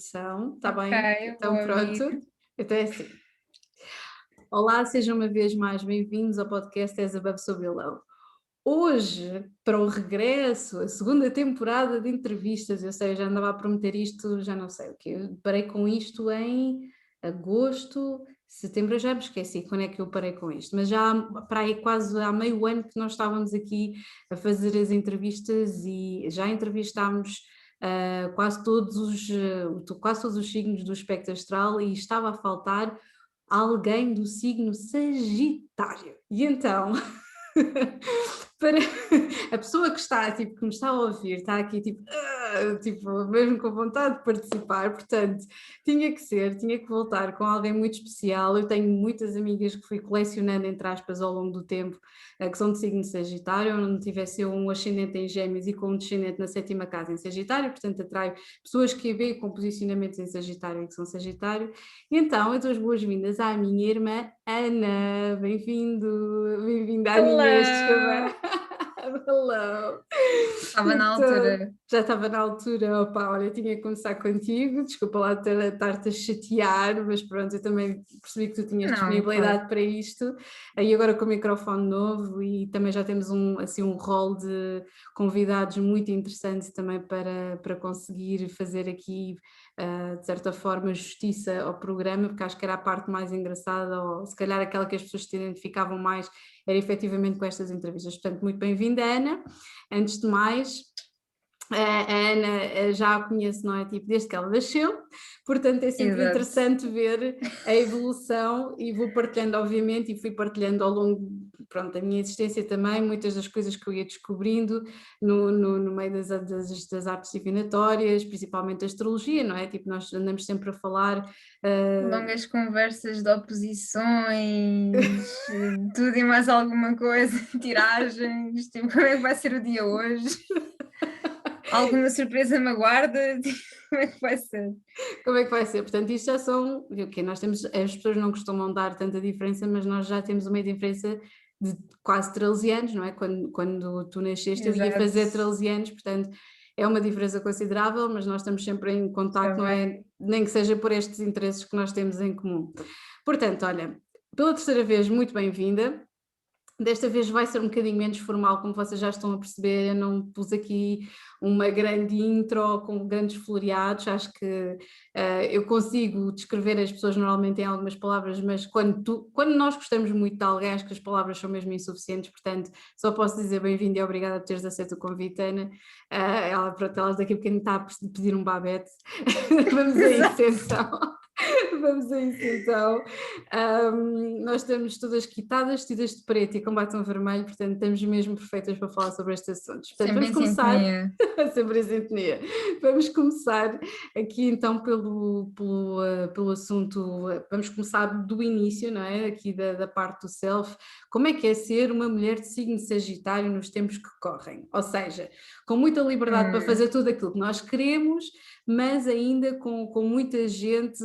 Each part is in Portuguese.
produção, está Ok, bem? eu Então vou pronto, ouvir. então é assim. Olá, sejam uma vez mais bem-vindos ao podcast As Above So Below. Hoje, para o regresso, a segunda temporada de entrevistas, eu sei, já andava a prometer isto, já não sei o quê, eu parei com isto em agosto, setembro, eu já me esqueci quando é que eu parei com isto, mas já para aí quase há meio ano que nós estávamos aqui a fazer as entrevistas e já entrevistámos quase todos os signos do espectro astral e estava a faltar alguém do signo Sagitário. E então, para a pessoa que está, tipo, que me está a ouvir, está aqui, tipo, mesmo com vontade de participar, portanto, tinha que voltar com alguém muito especial. Eu tenho muitas amigas que fui colecionando, entre aspas, ao longo do tempo, que são de signo Sagitário, onde tivesse eu um ascendente em Gêmeos e com um descendente na sétima casa em Sagitário, portanto, atrai pessoas que a veem com posicionamentos em Sagitário e que são Sagitário. E então, eu dou as boas-vindas à minha irmã Ana, bem-vinda à minha Olá! chamada. Hello! Estava na Então, altura. já estava na altura, opa, olha, tinha que começar contigo, desculpa lá estar-te a chatear, mas pronto, eu também percebi que tu tinhas Não, claro. disponibilidade para isto, aí agora com o microfone novo e também já temos um rol de convidados muito interessantes também para conseguir fazer aqui, de certa forma, justiça ao programa, porque acho que era a parte mais engraçada, ou se calhar aquela que as pessoas se identificavam mais, era efetivamente com estas entrevistas. Portanto, muito bem-vinda, Ana. Antes de mais, a Ana já a conheço, não é? Tipo, desde que ela nasceu, portanto é sempre Exato. interessante ver a evolução e vou partilhando, obviamente, e fui partilhando ao longo, pronto, da minha existência também, muitas das coisas que eu ia descobrindo no meio das artes divinatórias, principalmente a astrologia, não é? Tipo, nós andamos sempre a falar. Longas conversas de oposições, tudo e mais alguma coisa, tiragens, tipo, como é que vai ser o dia hoje? Alguma surpresa me aguarda? Tipo, como é que vai ser? Como é que vai ser? Portanto, isto já são, ok, nós temos, as pessoas não costumam dar tanta diferença, mas nós já temos uma diferença de quase 13 anos, não é? Quando tu nasceste eu ia Exato, fazer 13 anos, portanto é uma diferença considerável, mas nós estamos sempre em está contacto, não é? bem. Nem que seja por estes interesses que nós temos em comum. Portanto, olha, pela terceira vez, muito bem-vinda. Desta vez vai ser um bocadinho menos formal, como vocês já estão a perceber, eu não pus aqui uma grande intro com grandes floreados, acho que eu consigo descrever as pessoas normalmente em algumas palavras, mas quando nós gostamos muito de alguém, acho que as palavras são mesmo insuficientes, portanto só posso dizer bem-vindo e obrigada por teres aceito o convite, Ana. Pronto, ela daqui a bocadinho está a pedir um babete, vamos a isso Exato. então. Vamos a isso então. Nós estamos todas quitadas, vestidas de preto e com batom vermelho, portanto estamos mesmo perfeitas para falar sobre estes assuntos. Portanto, Sempre vamos em começar, sintonia. sempre em sintonia, vamos começar aqui então pelo assunto, vamos começar do início, não é? Aqui da parte do self. Como é ser uma mulher de signo sagitário nos tempos que correm? Ou seja, com muita liberdade para Hum. fazer tudo aquilo que nós queremos, mas ainda com muita gente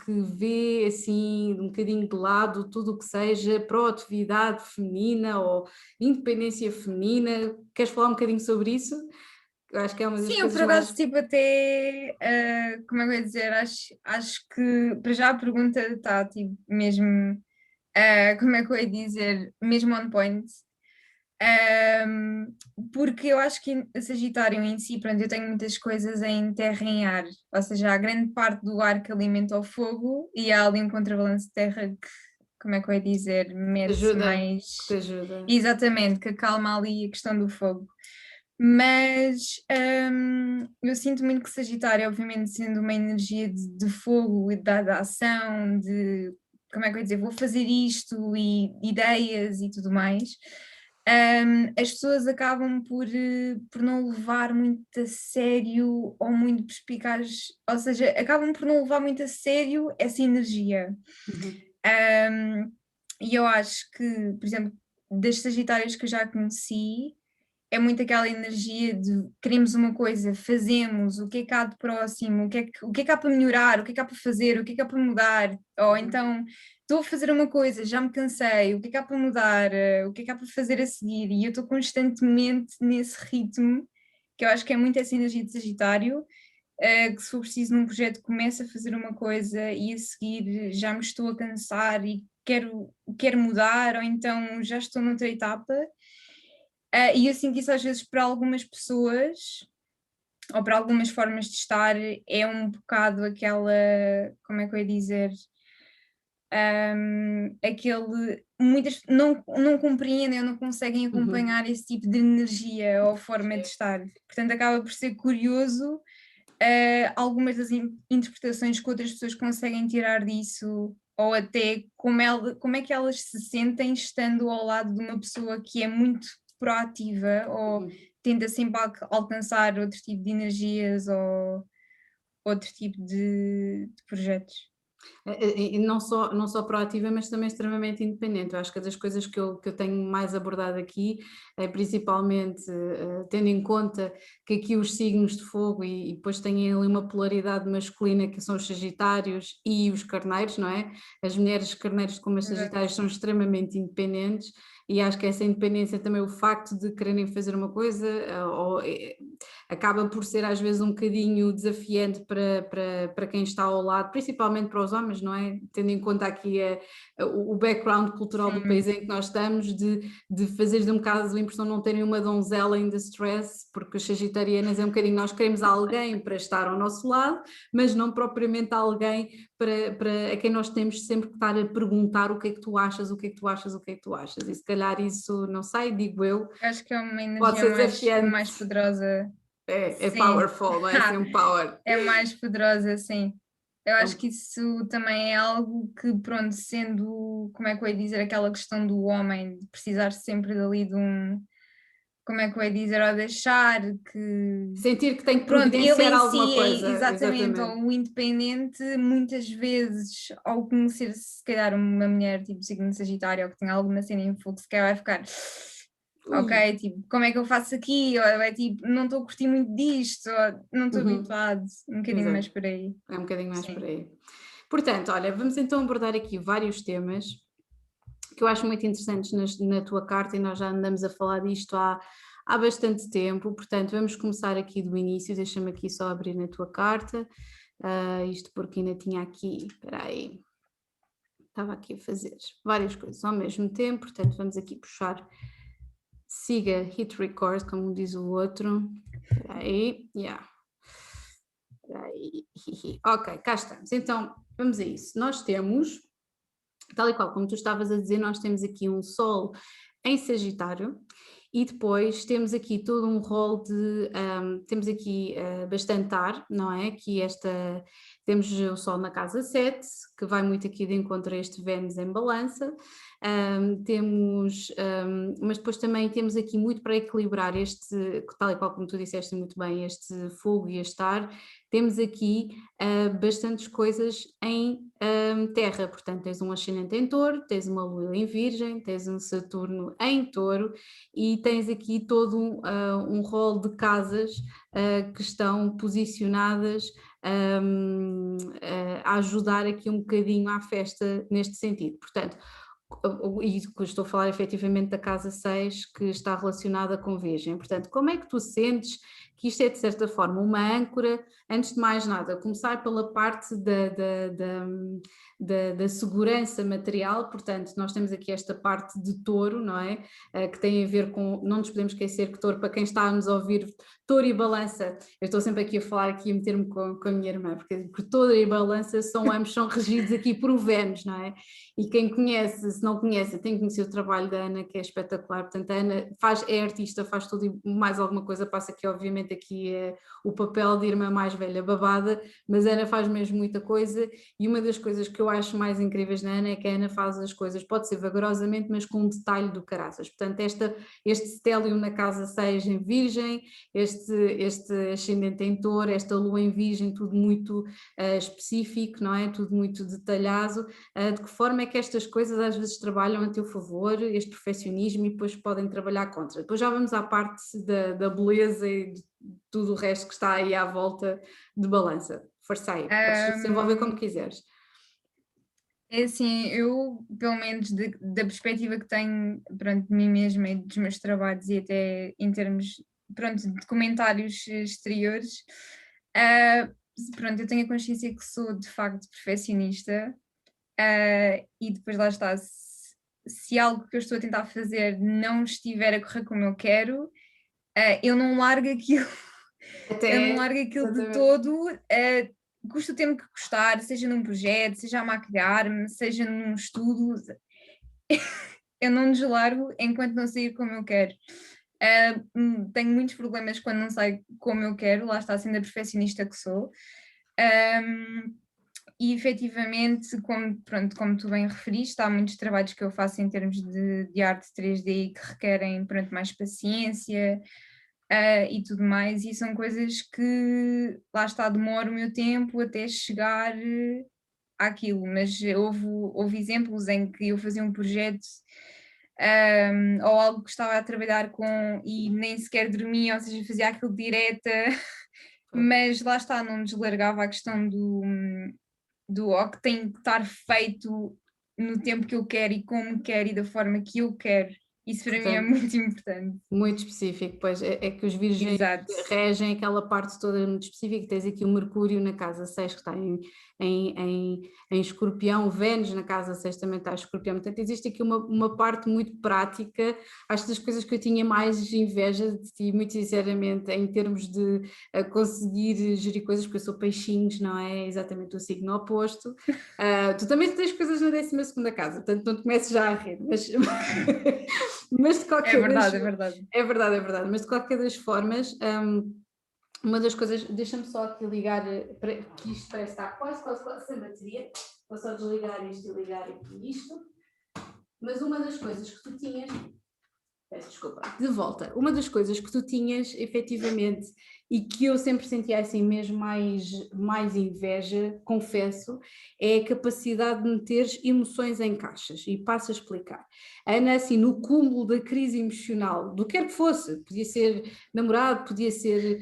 que vê assim um bocadinho de lado tudo o que seja proatividade feminina ou independência feminina. Queres falar um bocadinho sobre isso? Eu acho que é uma das Sim, eu coisas por acaso, mais... tipo, até, como é que eu ia dizer, acho que para já a pergunta está, tipo, mesmo, como é que eu ia dizer, mesmo on point. Um, Porque eu acho que a Sagitário em si, pronto, eu tenho muitas coisas em terra e em ar, ou seja, há grande parte do ar que alimenta o fogo e há ali um contrabalanço de terra que, como é que eu ia dizer, Te mete ajuda, que te mais, ajuda. exatamente, que acalma ali a questão do fogo. Mas eu sinto muito que Sagitário, obviamente, sendo uma energia de fogo e da ação, de como é que eu ia dizer, vou fazer isto e ideias e tudo mais, as pessoas acabam por não levar muito a sério ou muito perspicaz, ou seja, acabam por não levar muito a sério essa energia. Uhum. Um, e eu acho que, por exemplo, das Sagitárias que eu já conheci, é muito aquela energia de queremos uma coisa, fazemos, o que é que há de próximo, o que é que há para melhorar, o que é que há para fazer, o que é que há para mudar, ou então estou a fazer uma coisa, já me cansei, o que é que há para mudar, o que é que há para fazer a seguir, e eu estou constantemente nesse ritmo, que eu acho que é muito essa energia de Sagitário, que se for preciso num projeto começo a fazer uma coisa e a seguir já me estou a cansar e quero mudar, ou então já estou noutra etapa. E eu sinto isso às vezes para algumas pessoas, ou para algumas formas de estar, é um bocado aquela, como é que eu ia dizer? Aquele, muitas não compreendem ou não conseguem acompanhar esse tipo de energia ou forma de estar. Portanto, acaba por ser curioso algumas das interpretações que outras pessoas conseguem tirar disso, ou até como é que elas se sentem estando ao lado de uma pessoa que é muito proativa ou tenta sempre alcançar outro tipo de energias ou outro tipo de projetos. E não só proativa, mas também extremamente independente. Eu acho que das coisas que eu tenho mais abordado aqui, principalmente tendo em conta que aqui os signos de fogo e depois têm ali uma polaridade masculina que são os sagitários e os carneiros, não é? As mulheres carneiros como as Exato. sagitários são extremamente independentes e acho que essa independência também, o facto de quererem fazer uma coisa, acaba por ser às vezes um bocadinho desafiante para quem está ao lado, principalmente para os homens, não é? Tendo em conta aqui o background cultural do país em que nós estamos, de fazer de um bocado a impressão de não terem uma donzela in distress, porque os sagitarianas é um bocadinho, nós queremos alguém para estar ao nosso lado, mas não propriamente alguém a quem nós temos sempre que estar a perguntar o que é que tu achas, o que é que tu achas, o que é que tu achas, e se calhar isso, não sei, digo eu, Acho que é uma pode energia ser mais desafiante. poderosa. É Sim, powerful, não é assim um power. é mais poderosa, sim. Eu É acho que isso também é algo que, pronto, sendo, como é que eu ia dizer, aquela questão do homem, de precisar sempre dali de um, como é que eu ia dizer, ou deixar que, sentir que tem que pronto, ele providenciar em alguma si coisa, exatamente, exatamente. ou o independente, muitas vezes, ao conhecer se calhar uma mulher tipo signo de Sagitário, ou que tem alguma cena em fogo, se calhar vai ficar Ui. ok, tipo, como é que eu faço aqui? Ou é tipo, não estou a curtir muito disto, ou não estou Uhum. habituado, um bocadinho mais Exato, por aí. é um bocadinho mais por Sim. aí. Portanto, olha, vamos então abordar aqui vários temas que eu acho muito interessantes na tua carta e nós já andamos a falar disto há bastante tempo, portanto vamos começar aqui do início, deixa-me aqui só abrir na tua carta, isto porque ainda tinha aqui, espera aí, estava aqui a fazer várias coisas ao mesmo tempo, portanto vamos aqui puxar, siga hit record, como diz o outro, espera aí, yeah. Ok, cá estamos. Então, vamos a isso. Nós temos, tal e qual como tu estavas a dizer, nós temos aqui um Sol em Sagitário e depois temos aqui todo um rol temos aqui bastante ar, não é? Aqui temos o Sol na casa 7, que vai muito aqui de encontro a este Vênus em balança, mas depois também temos aqui muito para equilibrar tal e qual como tu disseste muito bem, este fogo e este ar, temos aqui bastantes coisas em terra, portanto tens um ascendente em touro, tens uma lua em virgem, tens um Saturno em touro e tens aqui todo um rol de casas que estão posicionadas a ajudar aqui um bocadinho à festa neste sentido, portanto e estou a falar efetivamente da casa 6 que está relacionada com Virgem, portanto como é que tu sentes que isto é de certa forma uma âncora, antes de mais nada, começar pela parte da segurança material, portanto nós temos aqui esta parte de touro, não é? Que tem a ver com, não nos podemos esquecer que touro, para quem está a nos ouvir, touro e balança, eu estou sempre aqui a falar, aqui a meter-me com a minha irmã, porque touro e balança ambos são regidos aqui por o Vênus, não é? E quem conhece, se não conhece, tem que conhecer o trabalho da Ana, que é espetacular. Portanto, a Ana é artista, faz tudo e mais alguma coisa, passa aqui, obviamente, aqui é o papel de irmã mais velha babada, mas a Ana faz mesmo muita coisa e uma das coisas que eu acho mais incríveis na Ana é que a Ana faz as coisas, pode ser vagarosamente, mas com um detalhe do caraças. Portanto, este stellium na casa 6 em Virgem, este ascendente em Touro, esta lua em Virgem, tudo muito específico, não é? Tudo muito detalhado. De que forma é que estas coisas às vezes trabalham a teu favor, este perfeccionismo, e depois podem trabalhar contra. Depois já vamos à parte da beleza e de tudo o resto que está aí à volta de balança. Força aí, podes desenvolver como quiseres. É assim, eu, pelo menos da perspectiva que tenho, pronto, de mim mesma e dos meus trabalhos e até em termos, pronto, de comentários exteriores, Pronto, eu tenho a consciência que sou de facto perfeccionista, e depois lá está, se algo que eu estou a tentar fazer não estiver a correr como eu quero, eu não largo aquilo, eu não Até, largo aquilo de exatamente. todo, custa o tempo que custar, seja num projeto, seja a maquilhar-me, seja num estudo, eu não deslargo enquanto não sair como eu quero. Tenho muitos problemas quando não sai como eu quero, lá está, sendo a perfeccionista que sou. E efetivamente, como tu bem referiste, há muitos trabalhos que eu faço em termos de arte 3D que requerem, pronto, mais paciência, e tudo mais, e são coisas que, lá está, demora o meu tempo até chegar àquilo, mas houve exemplos em que eu fazia um projeto, ou algo que estava a trabalhar com e nem sequer dormia, ou seja, fazia aquilo direta, mas lá está, não deslargava a questão do que tem que estar feito no tempo que eu quero e como quero e da forma que eu quero. Isso para mim é Portanto, muito importante. muito específico, pois é que os virgens Exato. regem aquela parte toda muito específica. Tens aqui o Mercúrio na casa 6 que está em Escorpião, o Vênus na casa 6 também está em Escorpião, portanto existe aqui uma parte muito prática. Acho das coisas que eu tinha mais inveja de ti, muito sinceramente, em termos de conseguir gerir coisas, porque eu sou peixinhos, não é exatamente o signo oposto. Tu também tens coisas na 12ª casa, portanto não te comeces já a rir, mas, mas de É qualquer das verdade, é verdade. é verdade, mas de qualquer das formas, uma das coisas, deixa-me só aqui ligar, que isto parece estar quase sem bateria, vou só desligar isto e ligar aqui isto, mas uma das coisas que tu tinhas, peço desculpa, de volta, uma das coisas que tu tinhas efetivamente e que eu sempre sentia assim mesmo mais inveja, confesso, é a capacidade de meteres emoções em caixas, e passo a explicar. Ana, assim, no cúmulo da crise emocional, do que quer que fosse, podia ser namorado, podia ser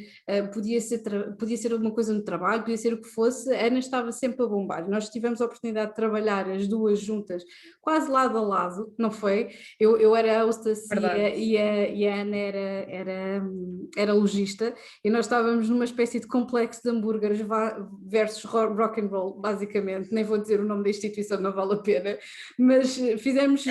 alguma coisa no trabalho, podia ser o que fosse, a Ana estava sempre a bombar. Nós tivemos a oportunidade de trabalhar as duas juntas, quase lado a lado, não foi? Eu era a hostess Verdade. e a Ana era logista, e nós estávamos numa espécie de complexo de hambúrgueres versus rock and roll, basicamente. Nem vou dizer o nome da instituição, não vale a pena, mas fizemos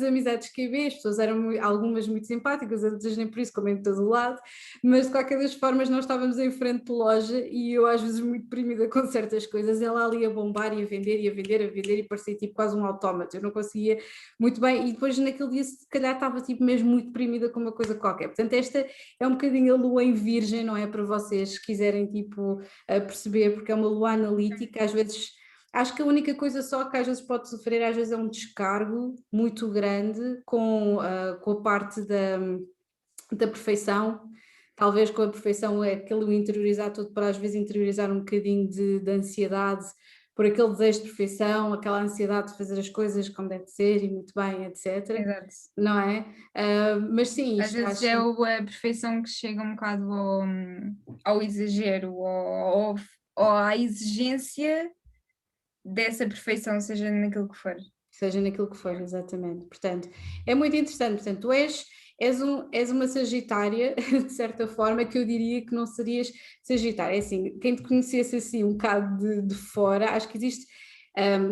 amizades QB, as pessoas eram algumas muito simpáticas, outras nem por isso, como em todo o lado, mas de qualquer das formas nós estávamos em frente de loja e eu às vezes muito deprimida com certas coisas, ela ali a bombar e a vender e a vender, a vender, e parecia tipo quase um autómato, eu não conseguia muito bem, e depois naquele dia se calhar estava tipo mesmo muito deprimida com uma coisa qualquer. Portanto, esta é um bocadinho a lua em virgem, não é? Para vocês se quiserem tipo perceber, porque é uma lua analítica, às vezes. Acho que a única coisa só que às vezes pode sofrer, às vezes é um descargo muito grande com a parte da perfeição. Talvez com a perfeição é aquele interiorizar tudo, para às vezes interiorizar um bocadinho de ansiedade por aquele desejo de perfeição, aquela ansiedade de fazer as coisas como deve ser e muito bem, etc. Exato. Não é? Mas sim, Às isto vezes é acho. a perfeição que chega um bocado ao exagero, ou à exigência dessa perfeição, seja naquilo que for. Seja naquilo que for, exatamente. Portanto, é muito interessante. Portanto, és uma Sagitária, de certa forma, que eu diria que não serias Sagitária. É assim, quem te conhecesse assim um bocado de fora, acho que existe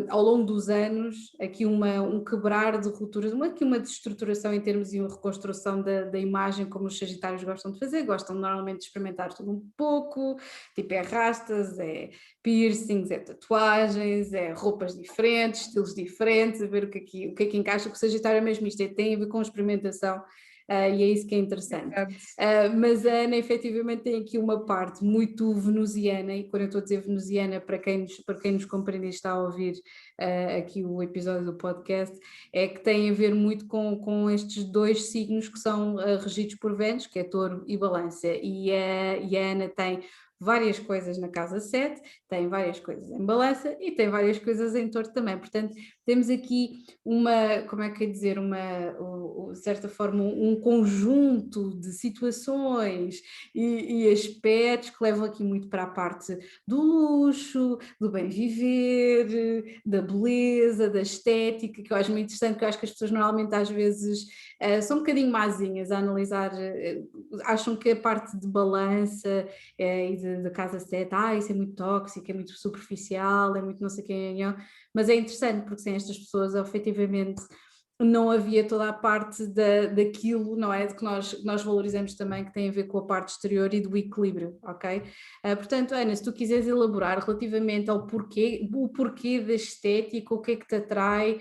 ao longo dos anos aqui um quebrar de rupturas, aqui uma desestruturação em termos de uma reconstrução da imagem, como os Sagitários gostam de fazer, gostam normalmente de experimentar tudo um pouco, tipo é rastas, é piercings, é tatuagens, é roupas diferentes, estilos diferentes, a ver o que é que encaixa, porque o Sagitário é mesmo isto, tem a ver com experimentação. E é isso que é interessante. Exato. Mas a Ana efetivamente tem aqui uma parte muito venusiana, e quando eu estou a dizer venusiana, para quem nos compreende e está a ouvir aqui o episódio do podcast, é que tem a ver muito com estes dois signos que são regidos por Vênus, que é Touro e Balança, e a Ana tem várias coisas na casa 7, tem várias coisas em Balança e tem várias coisas em Touro também, portanto temos aqui como é que é dizer, de certa forma um conjunto de situações e aspectos que levam aqui muito para a parte do luxo, do bem viver, da beleza, da estética, que eu acho muito interessante, que eu acho que as pessoas normalmente às vezes são um bocadinho mazinhas a analisar, acham que a parte de balança e de casa 7, isso é muito tóxico, é muito superficial, é muito não sei quem, mas é interessante porque sem estas pessoas, efetivamente, não havia toda a parte daquilo, não é? De que nós valorizamos também, que tem a ver com a parte exterior e do equilíbrio, ok? Portanto, Ana, se tu quiseres elaborar relativamente ao porquê, o porquê da estética, o que é que te atrai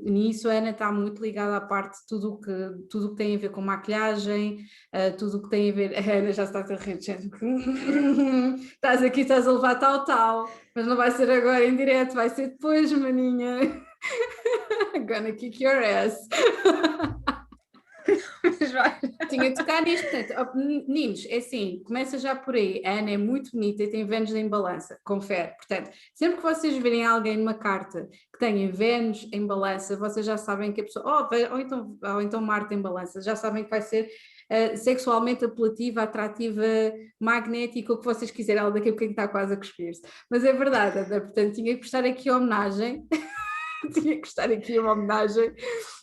nisso, a Ana está muito ligada à parte de tudo que tem a ver com maquilhagem, tudo o que tem a ver. A Ana já está a rir, gente. Estás aqui, estás a levar tal, mas não vai ser agora em direto, vai ser depois, maninha. Gonna kick your ass. Tinha de tocar nisto, portanto, meninos, é assim, começa já por aí. A Ana é muito bonita e tem Vênus em balança, confere. Portanto, sempre que vocês virem alguém numa carta que tenha Vênus em balança, vocês já sabem que a pessoa, ou então Marte em balança, já sabem que vai ser sexualmente apelativa, atrativa, magnética, o que vocês quiserem. Ela daqui a pouco está quase a cuspir-se. Mas é verdade, Ana, portanto, tinha que prestar aqui homenagem. Tinha que prestar aqui uma homenagem.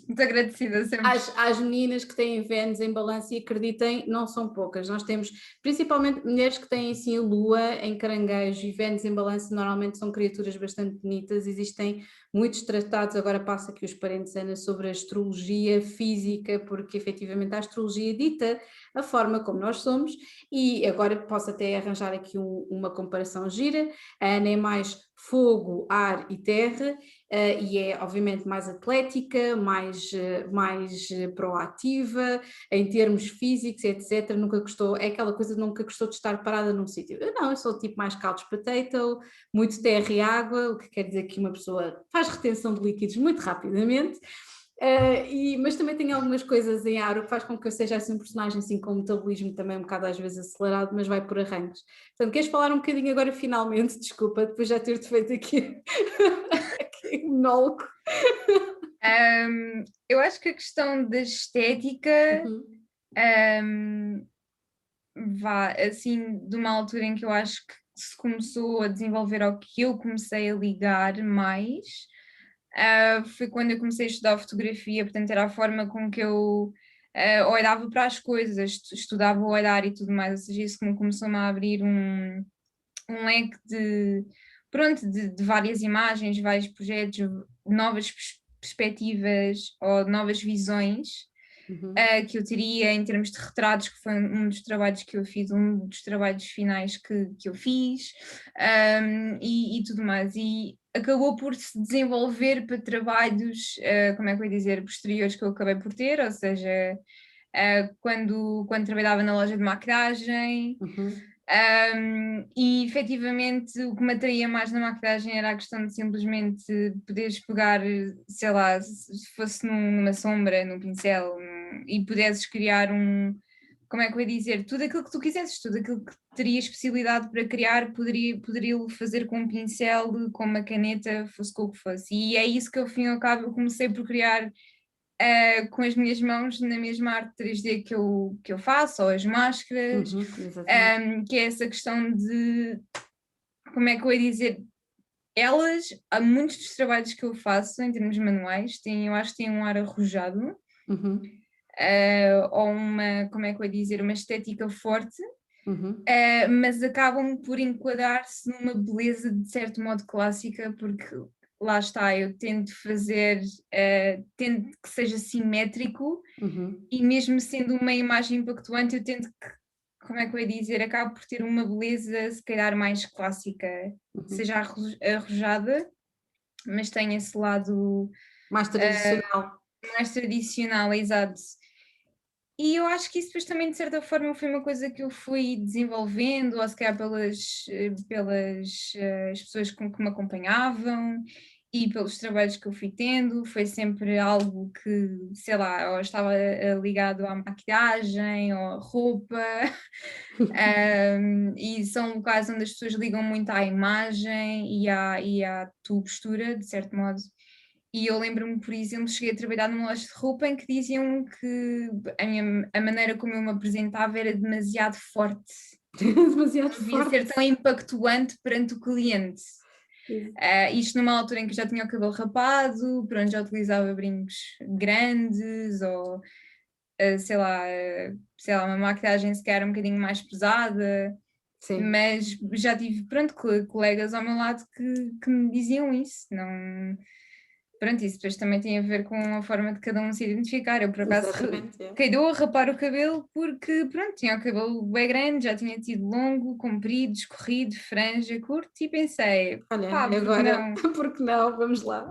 Muito agradecida sempre. Às meninas que têm Vênus em balança, e acreditem, não são poucas. Nós temos, principalmente mulheres que têm assim a Lua em caranguejo e Vênus em balança, normalmente são criaturas bastante bonitas. Existem muitos tratados, agora passo aqui os parentes, Ana, sobre a astrologia física, porque efetivamente a astrologia dita a forma como nós somos, e agora posso até arranjar aqui uma comparação gira. A Ana é mais fogo, ar e terra, e é obviamente mais atlética, mais proativa, em termos físicos, etc. Nunca gostou, é aquela coisa de nunca gostou de estar parada num sítio. Não, eu sou o tipo mais couch potato, muito terra e água, o que quer dizer que uma pessoa faz retenção de líquidos muito rapidamente. Mas também tem algumas coisas em ar, o que faz com que eu seja assim um personagem assim com um metabolismo também um bocado às vezes acelerado, mas vai por arrancos. Portanto, queres falar um bocadinho agora finalmente, desculpa, depois já ter-te feito aqui, aqui um monólogo. Eu acho que a questão da estética assim, de uma altura em que eu acho que se começou a desenvolver ao que eu comecei a ligar mais, foi quando eu comecei a estudar fotografia, portanto era a forma com que eu olhava para as coisas, estudava o olhar e tudo mais, ou seja, isso me começou-me a abrir um leque de várias imagens, vários projetos, novas perspectivas ou novas visões que eu teria em termos de retratos, que foi um dos trabalhos que eu fiz, um dos trabalhos finais que eu fiz, e tudo mais. E acabou por se desenvolver para trabalhos, como é que eu ia dizer, posteriores que eu acabei por ter, ou seja, quando trabalhava na loja de maquilhagem. E efetivamente o que me atraía mais na maquilhagem era a questão de simplesmente poderes pegar, sei lá, se fosse numa sombra, num pincel, e pudesses criar como é que eu ia dizer, tudo aquilo que tu quisesses, tudo aquilo que terias possibilidade para criar, poderia-o fazer com um pincel, com uma caneta, fosse com o que fosse. E é isso que ao fim e ao cabo eu comecei por criar com as minhas mãos na mesma arte 3D que eu faço, ou as máscaras, que é essa questão de, como é que eu ia dizer, há muitos dos trabalhos que eu faço em termos manuais, eu acho que têm um ar arrojado, ou como é que eu ia dizer, uma estética forte, mas acabam por enquadrar-se numa beleza de certo modo clássica, porque lá está, eu tento fazer, tento que seja simétrico, e mesmo sendo uma imagem impactuante, eu tento que, como é que eu ia dizer, acaba por ter uma beleza se calhar mais clássica, seja arrojada, mas tem esse lado mais tradicional. Mais tradicional, exato. E eu acho que isso depois também de certa forma foi uma coisa que eu fui desenvolvendo, ou se calhar pelas as pessoas que me acompanhavam e pelos trabalhos que eu fui tendo, foi sempre algo que, sei lá, ou estava ligado à maquilhagem ou à roupa, e são locais onde as pessoas ligam muito à imagem e à tua postura, de certo modo. E eu lembro-me, por exemplo, cheguei a trabalhar numa loja de roupa em que diziam que a maneira como eu me apresentava era demasiado forte. Demasiado Não devia forte. ser tão impactuante perante o cliente. Isto numa altura em que eu já tinha o cabelo rapado, pronto, já utilizava brincos grandes ou sei lá, uma maquilhagem se calhar um bocadinho mais pesada, Sim. mas já tive, pronto, colegas ao meu lado que me diziam isso, não... Pronto, isso depois também tem a ver com a forma de cada um se identificar. Eu, por acaso, calhou a rapar o cabelo porque, pronto, tinha o cabelo bem grande, já tinha tido longo, comprido, escorrido, franja, curto, e pensei, Olha, pá, porque agora, não? porque não? Vamos lá.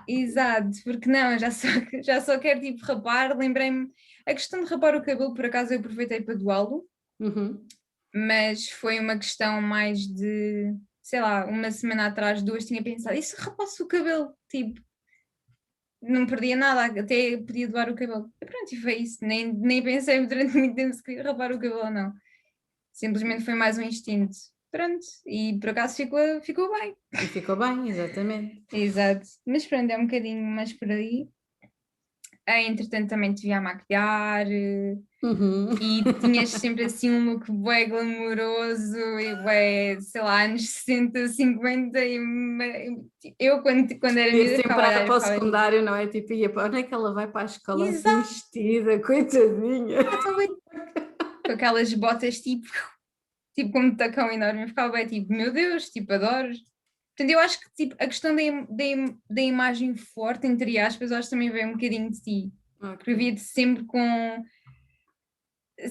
Exato, porque não, já só quero tipo rapar, lembrei-me, a questão de rapar o cabelo, por acaso eu aproveitei para doá-lo, Uhum. mas foi uma questão mais de, sei lá, uma semana atrás, duas, tinha pensado, e se rapasse o cabelo? Tipo, não perdia nada, até podia doar o cabelo. E pronto, e foi isso, nem pensei durante muito tempo se queria rapar o cabelo ou não. Simplesmente foi mais um instinto. Pronto, e por acaso ficou bem. E ficou bem, exatamente. Exato, mas pronto, é um bocadinho mais por aí. Entretanto também te via a maquilhar Uhum. e tinhas sempre assim um look bué glamouroso e bué, sei lá, anos 60, 50 eu quando era Ia miúda sempre ficava a olhar e para o ficava tipo, secundário, não é? Tipo, ia para... onde é que ela vai para a escola assim exato, vestida, coitadinha? com aquelas botas tipo com um tacão enorme, eu ficava bem tipo, meu Deus, tipo, adoro. Portanto, eu acho que tipo, a questão da imagem forte, entre aspas, eu acho que também vem um bocadinho de ti. Porque eu Ok. via-te sempre com,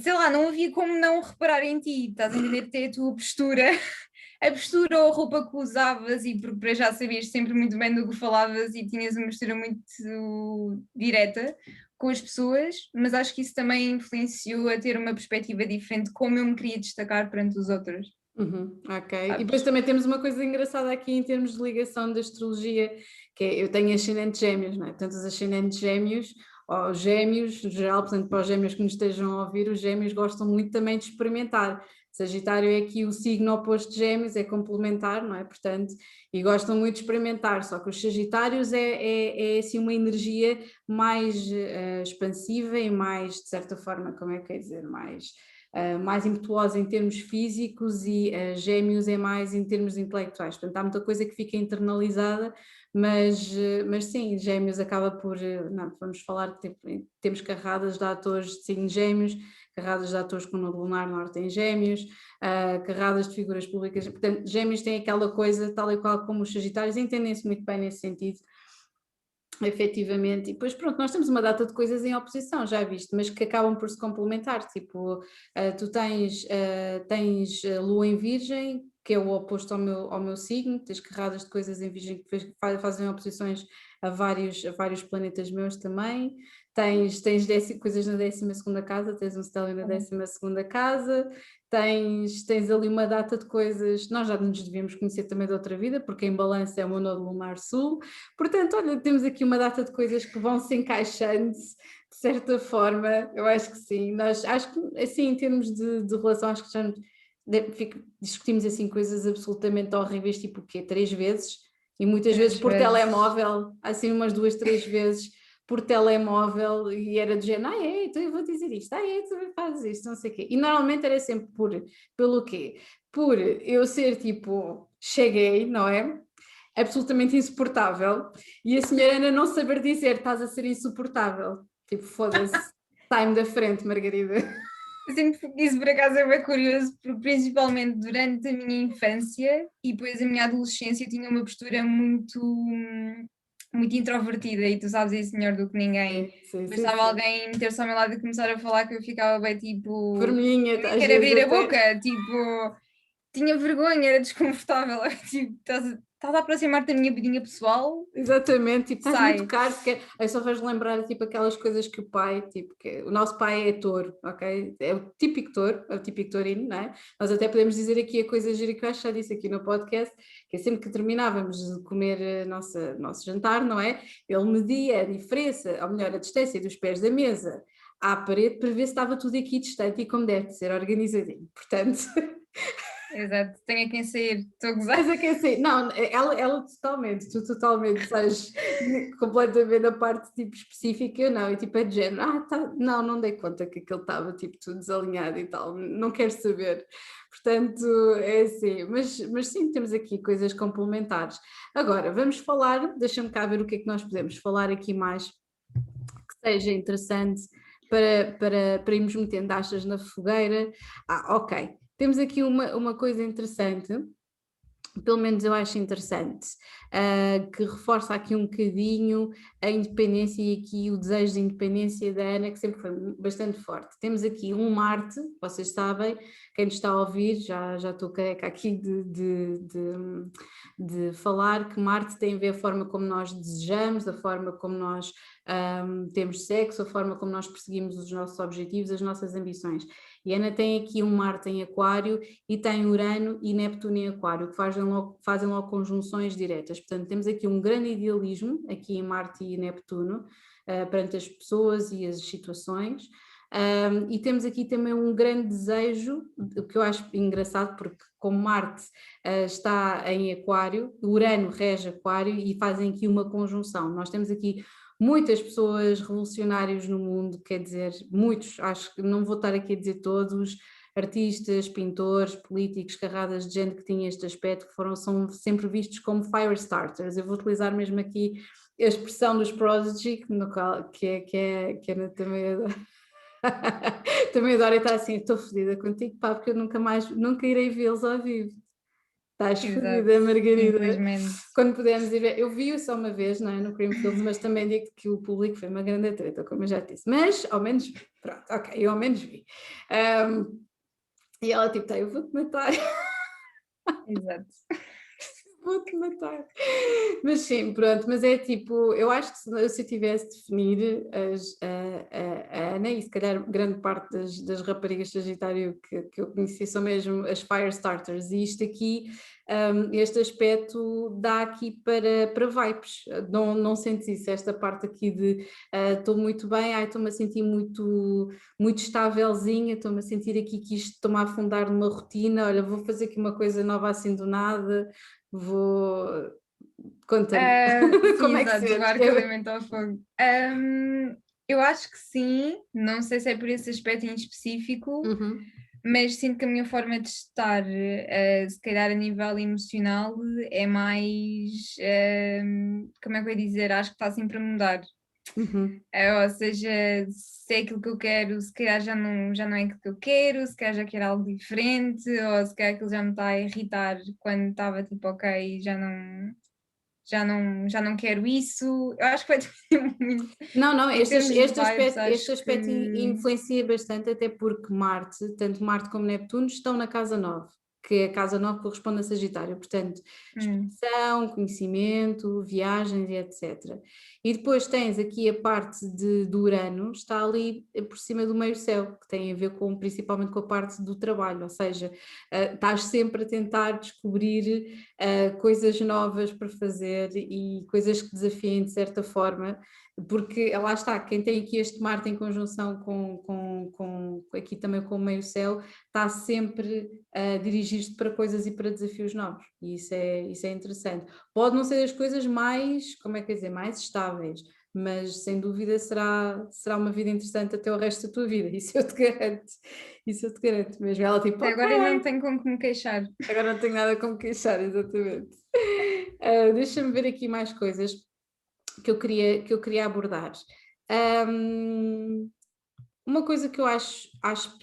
sei lá, não havia como não reparar em ti, estás a entender? Até a tua postura, a postura ou a roupa que usavas, e porque para já sabias sempre muito bem do que falavas e tinhas uma postura muito direta com as pessoas, mas acho que isso também influenciou a ter uma perspectiva diferente, como eu me queria destacar perante os outros. Uhum, ok. E depois Sabes? também temos uma coisa engraçada aqui em termos de ligação da astrologia, que é, eu tenho ascendentes gêmeos, não é? Portanto, os ascendentes gêmeos, ou gêmeos, no geral, portanto, para os gêmeos que nos estejam a ouvir, os gêmeos gostam muito também de experimentar. Sagitário é aqui o signo oposto de gêmeos, é complementar, não é? Portanto, e gostam muito de experimentar, só que os sagitários é assim uma energia mais expansiva e mais, de certa forma, como é que é dizer, mais impetuosa em termos físicos e gêmeos é mais em termos intelectuais. Portanto, há muita coisa que fica internalizada, mas sim, gêmeos acaba por, não, vamos falar, temos carradas de atores de signos gêmeos, carradas de atores com o lunar norte em gêmeos, carradas de figuras públicas, portanto, gêmeos têm aquela coisa, tal e qual como os sagitários, entendem-se muito bem nesse sentido, efetivamente, e depois pronto, nós temos uma data de coisas em oposição, já viste, mas que acabam por se complementar, tipo, tu tens lua em virgem, que é o oposto ao meu signo, tens carradas de coisas em virgem que fazem oposições a vários planetas meus também, tens coisas na 12ª casa, tens um stellium na 12ª casa, tens ali uma data de coisas, nós já nos devíamos conhecer também de outra vida, porque em balança é o meu nodo lunar sul. Portanto, olha, temos aqui uma data de coisas que vão se encaixando de certa forma, eu acho que sim. Nós, acho que, assim, em termos de relação, acho que já discutimos assim coisas absolutamente horríveis, tipo o quê? 3 vezes? E muitas vezes Três por vezes. telemóvel, assim umas 2, 3 vezes por telemóvel, e era do género, então eu vou dizer isto, tu também fazes isto, não sei o quê. E normalmente era sempre pelo quê? Por eu ser tipo, cheguei, não é? Absolutamente insuportável, e a senhora Ana não saber dizer, estás a ser insuportável. Tipo, foda-se, sai-me da frente, Margarida. Isso por acaso é bem curioso, porque principalmente durante a minha infância e depois a minha adolescência eu tinha uma postura muito introvertida, e tu sabes isso melhor do que ninguém. Sim, Depois sim, estava sim. alguém meter-se ao meu lado e começar a falar que eu ficava bem tipo, Vermelhinha, eu nem às quero vezes abrir a até. boca, tipo, tinha vergonha, era desconfortável, tipo, estás a aproximar-te da minha vidinha pessoal, Exatamente, tipo, estás-me a sai. tocar, aí só vais lembrar, tipo, aquelas coisas que o pai, tipo, que o nosso pai é touro, ok? É o típico touro, é o típico taurino, não é? Nós até podemos dizer aqui a coisa gira que eu acho que já disse aqui no podcast, que é sempre que terminávamos de comer nosso jantar, não é? Ele media a diferença, ou melhor, a distância dos pés da mesa à parede para ver se estava tudo aqui distante e como deve ser organizadinho. Portanto, Exato, tenho a quem sair, estou a gozar. Mas é que é assim, não, ela totalmente, tu totalmente estás completamente na parte tipo específica, eu não, e tipo é de género, tá, não dei conta que aquele estava tipo tudo desalinhado e tal, não quero saber, portanto é assim, mas sim, temos aqui coisas complementares. Agora, vamos falar, deixa-me cá ver o que é que nós podemos falar aqui mais que seja interessante para irmos metendo achas na fogueira. Ok, temos aqui uma coisa interessante, pelo menos eu acho interessante, que reforça aqui um bocadinho a independência e aqui o desejo de independência da Ana, que sempre foi bastante forte. Temos aqui um Marte, vocês sabem, quem nos está a ouvir, já estou careca aqui de falar, que Marte tem a ver a forma como nós desejamos, a forma como nós temos sexo, a forma como nós perseguimos os nossos objetivos, as nossas ambições. E Ana tem aqui um Marte em Aquário e tem Urano e Neptuno em Aquário, que fazem logo conjunções diretas. Portanto, temos aqui um grande idealismo, aqui em Marte e Neptuno, perante as pessoas e as situações. E temos aqui também um grande desejo, o que eu acho engraçado, porque como Marte está em Aquário, Urano rege Aquário e fazem aqui uma conjunção. Nós temos aqui muitas pessoas revolucionárias no mundo, quer dizer, muitos, acho que não vou estar aqui a dizer todos, artistas, pintores, políticos, carradas de gente que tinha este aspecto, que são sempre vistos como fire starters. Eu vou utilizar mesmo aqui a expressão dos Prodigy, que também também adoro estar assim, estou fodida contigo, pá, porque eu nunca irei vê-los ao vivo. Estás Exato, fodida, Margarida. infelizmente. Quando pudermos ir ver, eu vi-o só uma vez, não é, no Creamfields, mas também digo que o público foi uma grande treta, como eu já disse. Mas, ao menos, pronto, ok, eu ao menos vi. E ela tipo, tá, eu vou-te matar. Exato. Vou-te matar. Mas sim, pronto, mas é tipo, eu acho que se eu tivesse de definir a Ana e se calhar grande parte das raparigas Sagitário que eu conheci são mesmo as fire starters, e isto aqui, este aspecto dá aqui para vibes, não sentes isso, esta parte aqui de estou muito bem, estou-me a sentir muito estávelzinha, estou-me a sentir aqui que isto estou-me a afundar numa rotina, olha, vou fazer aqui uma coisa nova assim do nada, vou. Conta-me, Sim, como é que exato, o sentes? arco elemento ao fogo. Eu acho que sim, não sei se é por esse aspecto em específico, Uhum, mas sinto que a minha forma de estar, se calhar a nível emocional, é mais, como é que eu ia dizer? Acho que está sempre a mudar. uhum. Ou seja, se é aquilo que eu quero, se calhar já não é aquilo que eu quero, se calhar já quero algo diferente, ou se calhar aquilo já me está a irritar quando estava tipo, ok, já não quero isso. Eu acho que vai depender muito. Não, Em este, termos de este vibes, aspecto, acho este aspecto que. influencia bastante, até porque Marte, tanto Marte como Neptuno, estão na casa 9, que a casa 9 corresponde a Sagitário, portanto, hum, expansão, conhecimento, viagens e etc. E depois tens aqui a parte do Urano, está ali por cima do meio-céu, que tem a ver principalmente com a parte do trabalho, ou seja, estás sempre a tentar descobrir coisas novas para fazer e coisas que desafiem de certa forma, porque lá está, quem tem aqui este Marte em conjunção aqui também com o meio-céu, está sempre a dirigir-se para coisas e para desafios novos, e isso é interessante. Pode não ser as coisas mais, como é que dizer, mais estáveis, mas sem dúvida será uma vida interessante até o resto da tua vida, isso eu te garanto mesmo. Ela tipo, até ok, agora ainda não tenho com que me queixar. agora não tenho nada como queixar, exatamente. Deixa-me ver aqui mais coisas que eu queria abordar. Um, uma coisa que eu acho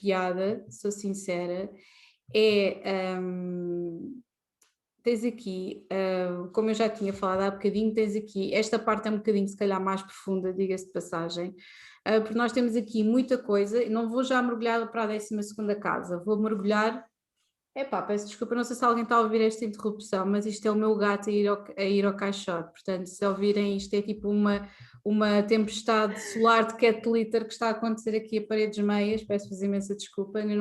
piada, sou sincera, é tens aqui, como eu já tinha falado há bocadinho, tens aqui, esta parte é um bocadinho se calhar mais profunda, diga-se de passagem, porque nós temos aqui muita coisa, não vou já mergulhar para a 12ª casa, vou mergulhar. Epá, peço desculpa, não sei se alguém está a ouvir esta interrupção, mas isto é o meu gato a ir ao caixote, portanto, se ouvirem isto é tipo uma tempestade solar de cat litter que está a acontecer aqui a paredes meias, peço-vos imensa desculpa, eu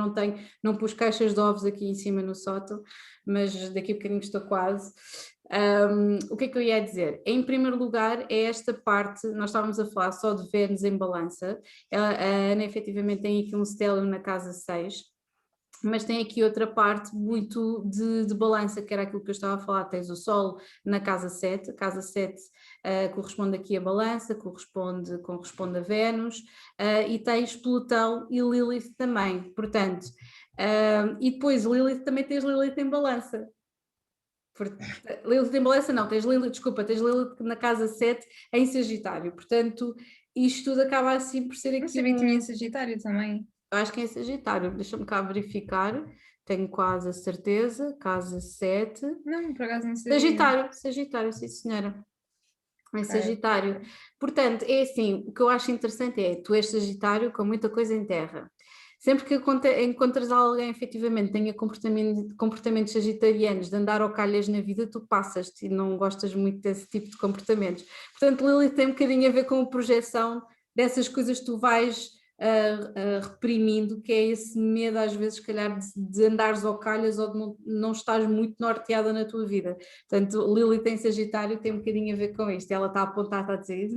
não pus caixas de ovos aqui em cima no sótão, mas daqui a bocadinho estou quase. O que é que eu ia dizer? Em primeiro lugar, é esta parte, nós estávamos a falar só de Vênus em balança, a Ana efetivamente tem aqui um stellium na casa 6, mas tem aqui outra parte muito de balança, que era aquilo que eu estava a falar. Tens o Sol na casa 7, a casa 7 corresponde aqui a balança, corresponde a Vênus, e tens Plutão e Lilith também, portanto, e depois Lilith também tens Lilith em balança. Lilith em balança não, tens Lilith na casa 7 em Sagitário, portanto isto tudo acaba assim por ser Não aqui sabia que tinha em Sagitário também. eu acho que é em Sagitário, deixa-me cá verificar, tenho quase a certeza, casa 7, Não, por acaso não sabia. Sagitário, sim senhora, é Ok. Sagitário. Portanto, é assim, o que eu acho interessante é, tu és Sagitário com muita coisa em terra. Sempre que encontras alguém efetivamente tenha comportamentos sagitarianos de andar ao calhas na vida, tu passas-te e não gostas muito desse tipo de comportamentos. Portanto, Lili tem um bocadinho a ver com a projeção dessas coisas que tu vais reprimindo, que é esse medo às vezes, se calhar, de andares ao calhas ou de não estás muito norteada na tua vida. Portanto, Lili tem Sagitário, tem um bocadinho a ver com isto. Ela está a apontar, está a dizer,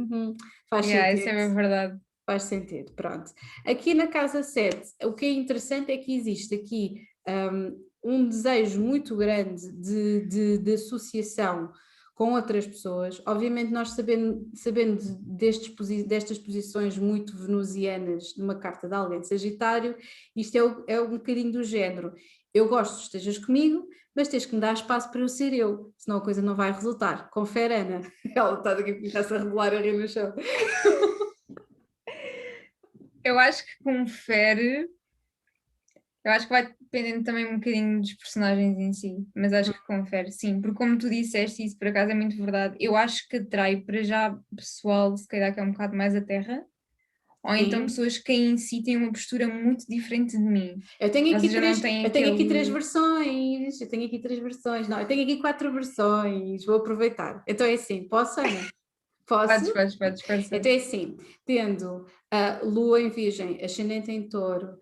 faz Yeah, isso sentido. é bem verdade. Faz sentido, pronto. Aqui na casa 7, o que é interessante é que existe aqui um desejo muito grande de associação com outras pessoas. Obviamente, nós sabendo destas posições muito venusianas numa carta de alguém de Sagitário, isto é um bocadinho do género. Eu gosto que estejas comigo, mas tens que me dar espaço para eu ser eu, senão a coisa não vai resultar. Confere, Ana. Ela está daqui a começar a rebolar a rir no chão. Eu acho que confere. Eu acho que vai dependendo também um bocadinho dos personagens em si, mas acho que confere, sim, porque como tu disseste, isso por acaso é muito verdade. Eu acho que atrai para já pessoal, se calhar que é um bocado mais a terra, ou então Sim. pessoas que em si têm uma postura muito diferente de mim. Ou seja, não têm Eu tenho aqui três aquele. versões, eu tenho aqui três versões, não, eu tenho aqui quatro versões, vou aproveitar. Então é assim, posso, Ana? Posso? Podes, pode ser. Então é assim, tendo a Lua em Virgem, ascendente em Touro,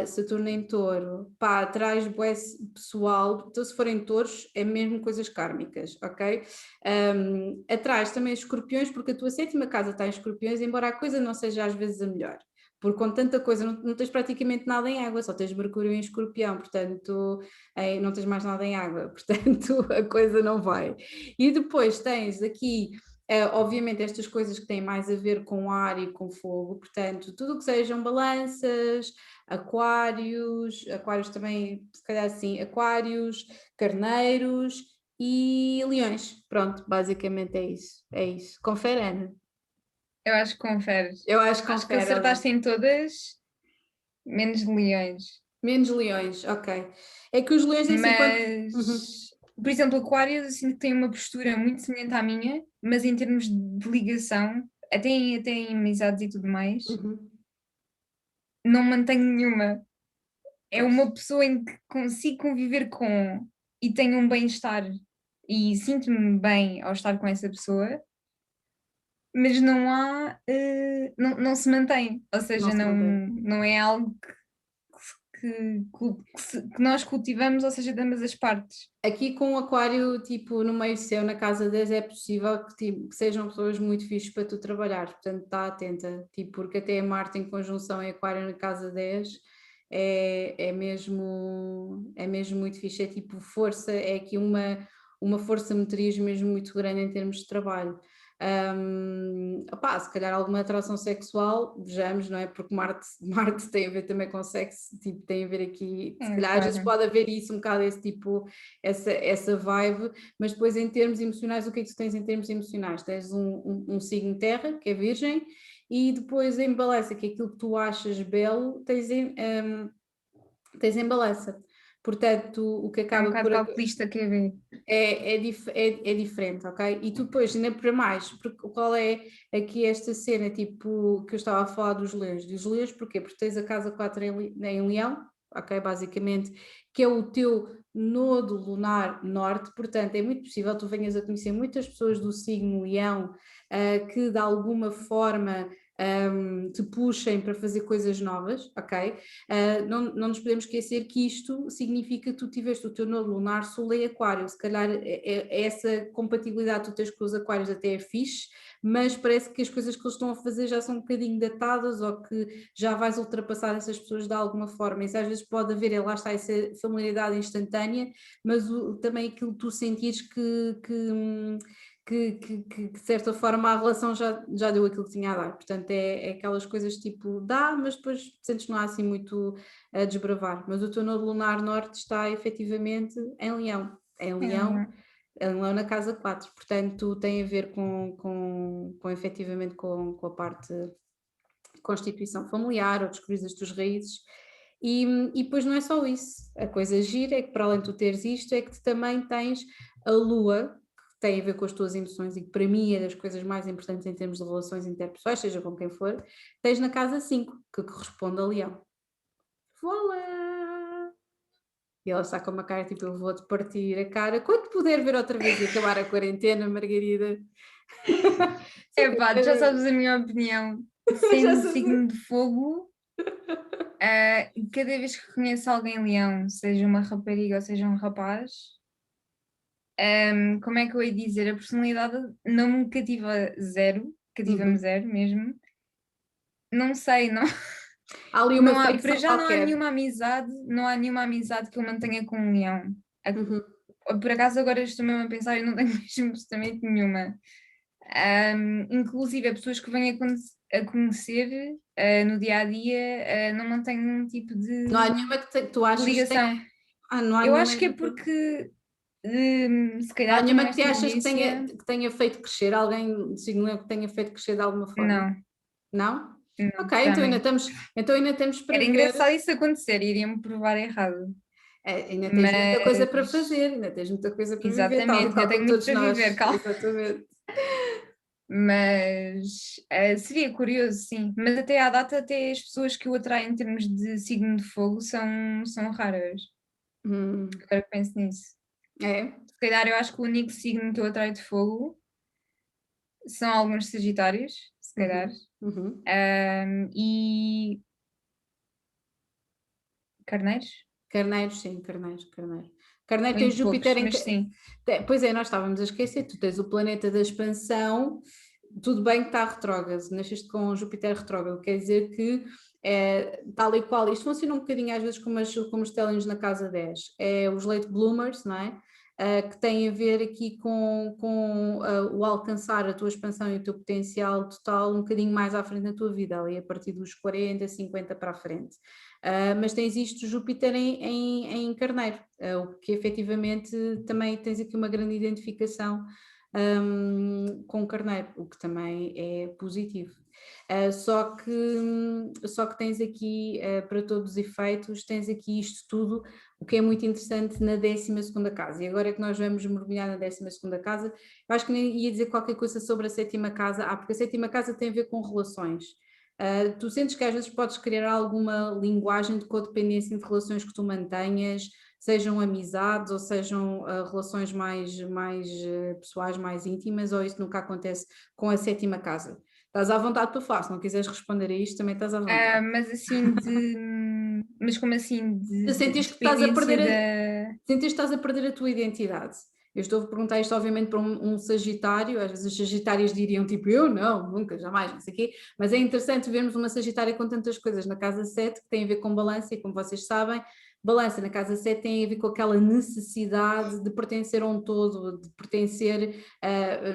Saturno em Touro, pá, traz bué pessoal, então se forem touros é mesmo coisas kármicas, ok? Atrás também escorpiões, porque a tua sétima casa está em escorpiões, embora a coisa não seja às vezes a melhor. Porque com tanta coisa não tens praticamente nada em água, só tens Mercúrio em escorpião, portanto não tens mais nada em água, portanto a coisa não vai. E depois tens aqui obviamente estas coisas que têm mais a ver com ar e com fogo, portanto, tudo o que sejam balanças, aquários também, se calhar assim, aquários, carneiros e leões. Pronto, basicamente é isso. Confere, Ana. Eu acho que conferes. Eu acho que Acho que confere, olha. acertaste em todas, menos de leões. Menos leões, ok. É que os leões, é assim, quando... Uhum, Mas, por exemplo, Aquários assim, tem uma postura muito semelhante à minha, mas em termos de ligação, até em amizades e tudo mais, uhum, não mantenho nenhuma. É pois. uma pessoa em que consigo conviver com e tenho um bem-estar e sinto-me bem ao estar com essa pessoa, mas não há, não se mantém. Ou Não seja, se mantém. não é algo que nós cultivamos, ou seja, de ambas as partes. Aqui com o aquário, tipo, no meio seu, na casa 10 é possível que, tipo, que sejam pessoas muito fixes para tu trabalhar, portanto está atenta, tipo, porque até Marte em conjunção em aquário na casa 10 é mesmo muito fixe, é tipo força, é aqui uma força motriz mesmo muito grande em termos de trabalho. Opá, se calhar alguma atração sexual, vejamos, não é? Porque Marte tem a ver também com sexo, tipo, tem a ver aqui, se calhar às vezes Claro. pode haver isso, um bocado esse tipo, essa vibe, mas depois em termos emocionais, o que é que tu tens em termos emocionais? Tens um signo terra, que é virgem, e depois em balança, que é aquilo que tu achas belo, tens em balança. Portanto, o que É um acaba bocado por calculista, quer ver? é diferente, ok? E tu depois, ainda para mais, porque qual é aqui esta cena, tipo, que eu estava a falar dos leões porquê? Porque tens a casa 4 em Leão, ok? Basicamente, que é o teu nodo lunar norte, portanto, é muito possível que tu venhas a conhecer muitas pessoas do signo Leão, que de alguma forma te puxem para fazer coisas novas, ok? Não nos podemos esquecer que isto significa que tu tiveste o teu nodo lunar, Sol e Aquário, se calhar essa compatibilidade que tu tens com os Aquários até é fixe, mas parece que as coisas que eles estão a fazer já são um bocadinho datadas ou que já vais ultrapassar essas pessoas de alguma forma, e às vezes pode haver, lá está, essa familiaridade instantânea, mas também aquilo que tu sentires que de certa forma a relação já deu aquilo que tinha a dar, portanto é aquelas coisas tipo dá, mas depois sentes que não há assim muito a desbravar, mas o teu nodo lunar norte está efetivamente em Leão, em Leão na casa 4, portanto tem a ver com efetivamente com a parte de constituição familiar ou descobrir as tuas raízes. E depois não é só isso, a coisa gira é que para além de tu teres isto, é que tu também tens a lua, que tem a ver com as tuas emoções e que para mim é das coisas mais importantes em termos de relações interpessoais, seja com quem for, tens na casa 5 que corresponde a Leão. Voilà! E ela está com uma cara tipo, eu vou-te partir a cara, quando puder ver outra vez e acabar a quarentena, Margarida. Epá, já sabes a minha opinião. Já Sendo sabes. signo de fogo, cada vez que conheço alguém leão, seja uma rapariga ou seja um rapaz, como é que eu ia dizer? A personalidade não me cativa zero, cativa-me Uhum. zero mesmo. Não sei, não, Há ali uma não há, para fricção já qualquer. não há nenhuma amizade que eu mantenha com um leão. Uhum. Por acaso agora estou mesmo a pensar e não tenho mesmo absolutamente nenhuma. Inclusive, pessoas que venho a conhecer no dia a dia não mantêm nenhum tipo Não há nenhuma que tu de achas que tenha. ligação. Não há Eu nenhuma, acho que é porque se não há calhar estou nenhuma numa que te achas tendência. que tenha feito crescer, alguém de signo Leão que tenha feito crescer de alguma forma. Não, Não? não, Ok, realmente. então ainda temos para Era ver. engraçado isso acontecer, iriam-me provar errado. Ainda tens muita coisa para Mas, fazer, ainda tens muita coisa para viver, tal e exatamente, ainda qual tenho como muito todos para viver, nós. calma. Exatamente. Mas seria curioso, sim. Mas até à data, até as pessoas que o atraem em termos de signo de fogo são raras. Hum, Agora que penso nisso. é? Se calhar eu acho que o único signo que eu atraio de fogo são alguns sagitários, se calhar. Uhum, uhum. E carneiros? Carneiros, sim, carneiro. Carneiro tem Muito Júpiter poucos, em. mas sim. Pois é, nós estávamos a esquecer, tu tens o planeta da expansão, tudo bem que está retrógrado, nasceste com Júpiter retrógrado, quer dizer que tal e qual, isto funciona um bocadinho às vezes como os telinhos na casa 10, é os late bloomers, não é? Que tem a ver aqui com o alcançar a tua expansão e o teu potencial total um bocadinho mais à frente da tua vida, ali a partir dos 40, 50 para a frente. Mas tens isto Júpiter em Carneiro, o que efetivamente também tens aqui uma grande identificação com o Carneiro, o que também é positivo. Só que tens aqui, para todos os efeitos, tens aqui isto tudo, o que é muito interessante na 12ª casa. E agora é que nós vamos mergulhar na 12ª casa, eu acho que nem ia dizer qualquer coisa sobre a 7ª casa, porque a 7ª casa tem a ver com relações. Tu sentes que às vezes podes criar alguma linguagem de codependência entre relações que tu mantenhas, sejam amizades ou sejam relações mais pessoais, mais íntimas, ou isso nunca acontece com a 7ª casa? Estás à vontade para falar, se não quiseres responder a isto, também estás à vontade. Mas assim de. Mas como assim? Se De sentires que estás a dependência perder da. sentires que estás a perder a tua identidade. Eu estou a perguntar isto, obviamente, para um Sagitário, às vezes os Sagitários diriam tipo, eu não, nunca, jamais, não sei o quê, mas é interessante vermos uma Sagitária com tantas coisas na casa 7 que tem a ver com balança, e como vocês sabem, balança na casa 7 tem a ver com aquela necessidade de pertencer a um todo, de pertencer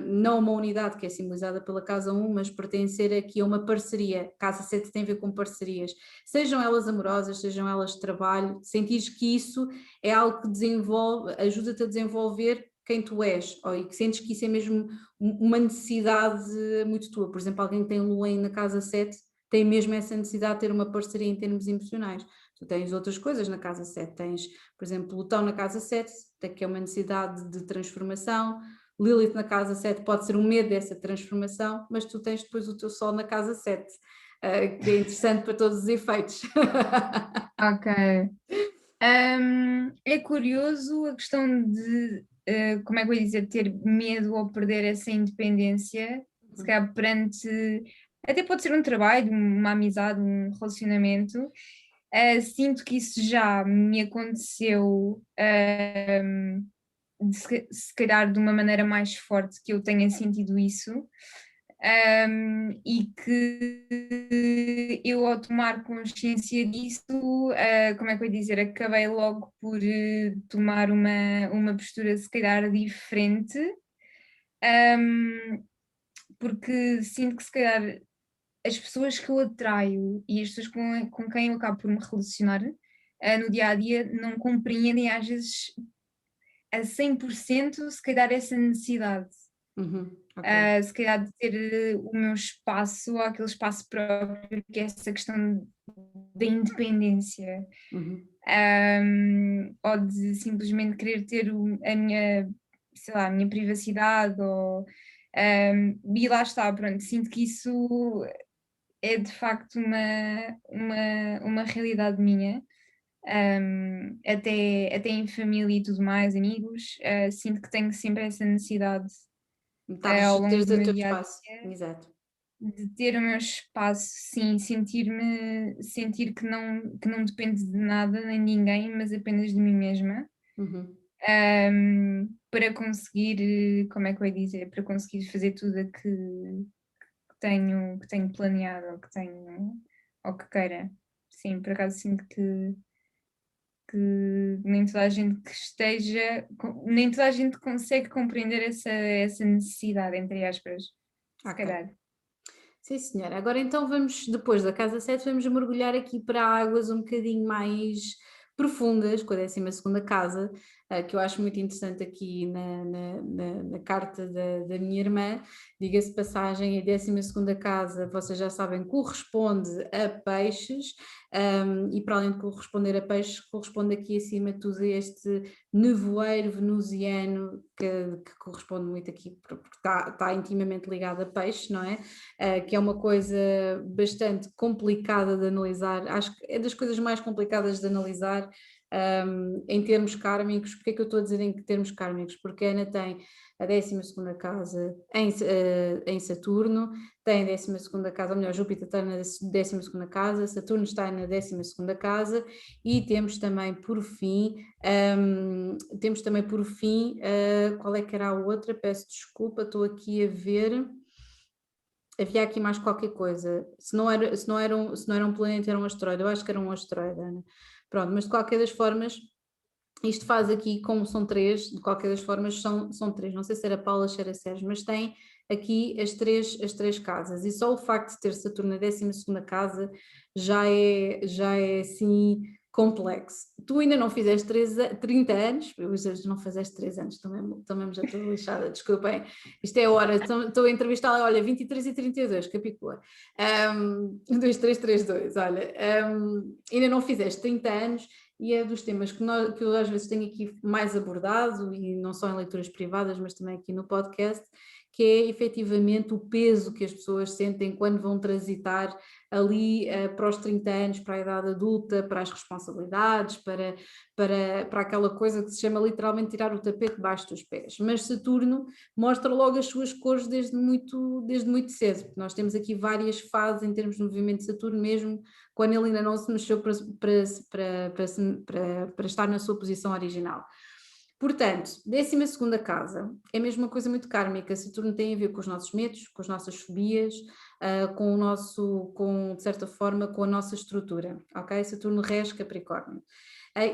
não a uma unidade que é simbolizada pela casa 1, mas pertencer aqui a uma parceria. Casa 7 tem a ver com parcerias, sejam elas amorosas, sejam elas de trabalho, sentires que isso é algo que desenvolve, ajuda-te a desenvolver quem tu és, e que sentes que isso é mesmo uma necessidade muito tua. Por exemplo, alguém que tem Lua na casa 7 tem mesmo essa necessidade de ter uma parceria em termos emocionais. Tu tens outras coisas na casa 7, tens, por exemplo, Plutão na casa 7, que é uma necessidade de transformação, Lilith na casa 7 pode ser um medo dessa transformação, mas tu tens depois o teu Sol na casa 7, que é interessante para todos os efeitos. Ok. É curioso a questão de, como é que eu ia dizer, ter medo ou perder essa independência, se calhar perante até pode ser um trabalho, uma amizade, um relacionamento. Sinto que isso já me aconteceu, se calhar de uma maneira mais forte que eu tenha sentido isso. E que eu, ao tomar consciência disso, como é que eu ia dizer, acabei logo por tomar uma postura se calhar diferente, porque sinto que se calhar as pessoas que eu atraio e as pessoas com quem eu acabo por me relacionar no dia a dia não compreendem às vezes a 100% se calhar essa necessidade. Ok. Se calhar de ter o meu espaço, ou aquele espaço próprio, que é essa questão da independência, Uhum. ou de simplesmente querer ter a minha, sei lá, a minha privacidade, e lá está, pronto, sinto que isso é de facto uma realidade minha. Até em família e tudo mais, amigos, sinto que tenho sempre essa necessidade ao longo Teres do o meu teu dia a espaço, dia exato. de ter o meu espaço, sim, sentir que não depende de nada nem de ninguém, mas apenas de mim mesma, Uhum. para conseguir, como é que eu ia dizer, para conseguir fazer tudo o que tenho planeado ou que queira. Sim, por acaso sinto que nem toda a gente que esteja, nem toda a gente consegue compreender essa necessidade, entre aspas, se Ok. calhar. Sim, senhora. Agora então vamos, depois da casa 7 vamos mergulhar aqui para águas um bocadinho mais profundas, com a 12ª casa, que eu acho muito interessante aqui na carta da minha irmã. Diga-se de passagem, a 12ª casa, vocês já sabem, corresponde a peixes, e para além de corresponder a peixes, corresponde aqui acima de tudo a este nevoeiro venusiano, que corresponde muito aqui, porque está intimamente ligado a peixes, não é? Que é uma coisa bastante complicada de analisar, acho que é das coisas mais complicadas de analisar em termos kármicos. Porque é que eu estou a dizer em termos kármicos? Porque a Ana tem a 12ª casa em Saturno, tem a 12ª casa, ou melhor, Júpiter está na 12ª casa, Saturno está na 12ª casa, e temos também por fim, qual é que era a outra? Peço desculpa, estou aqui a ver. Havia aqui mais qualquer coisa. Se não era um planeta, era um asteroide. Eu acho que era um asteroide, Ana. Pronto, mas de qualquer das formas, isto faz aqui, como são três, de qualquer das formas são três. Não sei se era Paula, se era Sérgio, mas tem aqui as três casas. E só o facto de ter Saturno na 12ª casa já é assim complexo. Tu ainda não fizeste 30 anos, eu já não fizeste 3 anos, também já estou lixada, desculpem, isto é hora, estou a entrevistá-la, olha, 23 e 32, Capicua, 2332, olha, ainda não fizeste 30 anos, e é dos temas que eu às vezes tenho aqui mais abordado, e não só em leituras privadas, mas também aqui no podcast, que é efetivamente o peso que as pessoas sentem quando vão transitar ali para os 30 anos, para a idade adulta, para as responsabilidades, para aquela coisa que se chama literalmente tirar o tapete debaixo dos pés. Mas Saturno mostra logo as suas cores desde muito cedo. Nós temos aqui várias fases em termos de movimento de Saturno, mesmo quando ele ainda não se mexeu para estar na sua posição original. Portanto, 12ª casa é mesmo uma coisa muito kármica. Saturno tem a ver com os nossos medos, com as nossas fobias, de certa forma, com a nossa estrutura, ok? Saturno rege Capricórnio.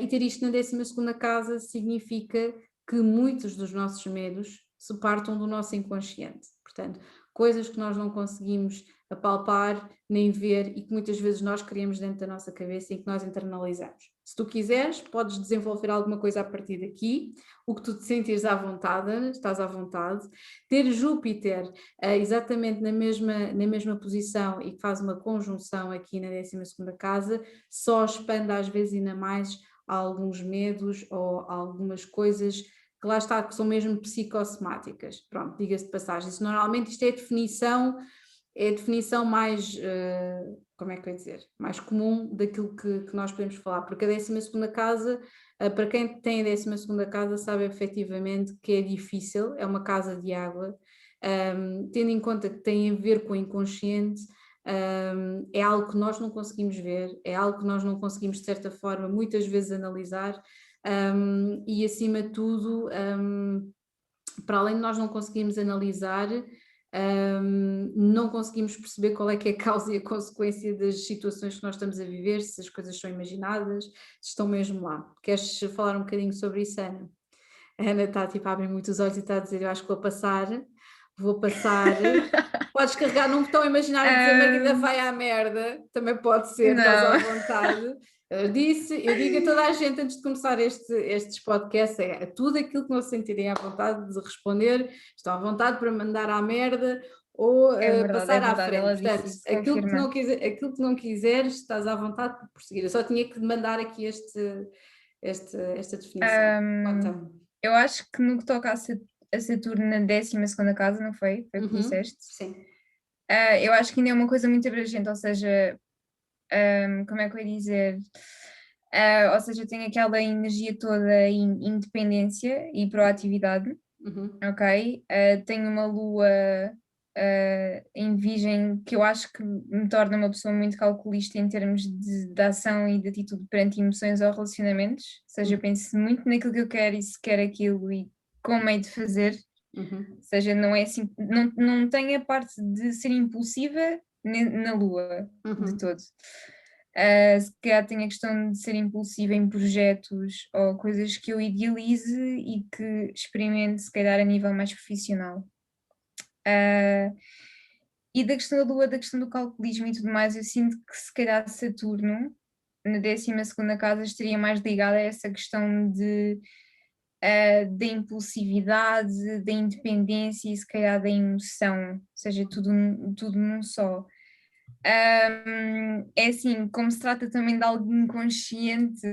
E ter isto na 12ª casa significa que muitos dos nossos medos se partam do nosso inconsciente. Portanto, coisas que nós não conseguimos apalpar nem ver e que muitas vezes nós criamos dentro da nossa cabeça e que nós internalizamos. Se tu quiseres, podes desenvolver alguma coisa a partir daqui, o que tu te sentires à vontade, estás à vontade. Ter Júpiter exatamente na mesma posição e que faz uma conjunção aqui na 12ª casa, só expande às vezes ainda mais alguns medos ou algumas coisas que lá está, que são mesmo psicossomáticas. Pronto, diga-se de passagem. Isso, normalmente isto é a definição mais, como é que eu ia dizer, mais comum daquilo que nós podemos falar, porque a 12ª casa, para quem tem a 12ª casa sabe efetivamente que é difícil, é uma casa de água, tendo em conta que tem a ver com o inconsciente, é algo que nós não conseguimos ver, é algo que nós não conseguimos, de certa forma, muitas vezes analisar, e acima de tudo, para além de nós não conseguirmos analisar, não conseguimos perceber qual é que é a causa e a consequência das situações que nós estamos a viver, se as coisas são imaginadas, se estão mesmo lá. Queres falar um bocadinho sobre isso, Ana? A Ana está tipo a abrir muito os olhos e está a dizer, eu acho que vou passar. Podes carregar num botão imaginário e dizer Margarida vai à merda, também pode ser, estás à Não. vontade. Eu digo a toda a gente antes de começar estes podcasts, é tudo aquilo que não se sentirem à vontade de responder, estão à vontade para mandar à merda ou passar à frente. Ela Portanto, disse isso, aquilo confirma. que não quiseres, estás à vontade para prosseguir. Eu só tinha que mandar aqui esta definição. Conta-me. Eu acho que no que toca a Saturno na 12ª casa, não foi? Foi o que disseste? Sim. Eu acho que ainda é uma coisa muito abrangente, ou seja, como é que eu ia dizer? Ou seja, tem aquela energia toda em independência e proatividade, ok? Tenho uma lua em Virgem que eu acho que me torna uma pessoa muito calculista em termos de ação e de atitude perante emoções ou relacionamentos, ou seja, eu penso muito naquilo que eu quero e se quero aquilo e como é de fazer, ou seja, não é assim, não tem a parte de ser impulsiva na lua de todo. Se calhar tem a questão de ser impulsiva em projetos ou coisas que eu idealize e que experimente, se calhar, a nível mais profissional. E da questão da Lua, da questão do calculismo e tudo mais, eu sinto que se calhar Saturno, na 12ª casa, estaria mais ligada a essa questão da impulsividade, da independência e se calhar da emoção, ou seja, tudo num só. É assim, como se trata também de algo inconsciente,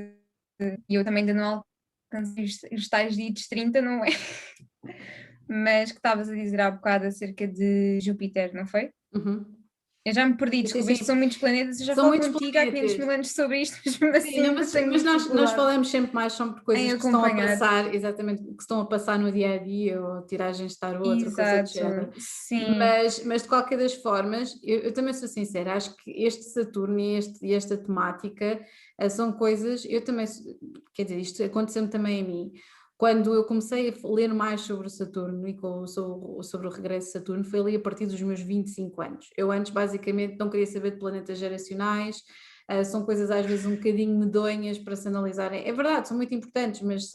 e eu também ainda não alcancei os tais ditos 30, não é? Mas que estavas a dizer há bocado acerca de Júpiter, não foi? Eu já me perdi, desculpa, isto são muitos planetas, eu já São falo muitos contigo há 500 planetas. mil anos sobre isto, mas mesmo Sim, assim não, ainda tenho mas nós dificuldade falamos sempre mais sobre em coisas que estão a acompanhar. passar, exatamente, que estão a passar no dia a dia, ou tiragens de tarot, ou coisa do Exato, género. sim. Mas de qualquer das formas, eu também sou sincera, acho que este Saturno e esta temática são coisas, eu também, quer dizer, isto aconteceu-me também a mim. Quando eu comecei a ler mais sobre o Saturno e sobre o regresso de Saturno, foi ali a partir dos meus 25 anos. Eu antes, basicamente, não queria saber de planetas geracionais, são coisas às vezes um bocadinho medonhas para se analisarem. É verdade, são muito importantes, mas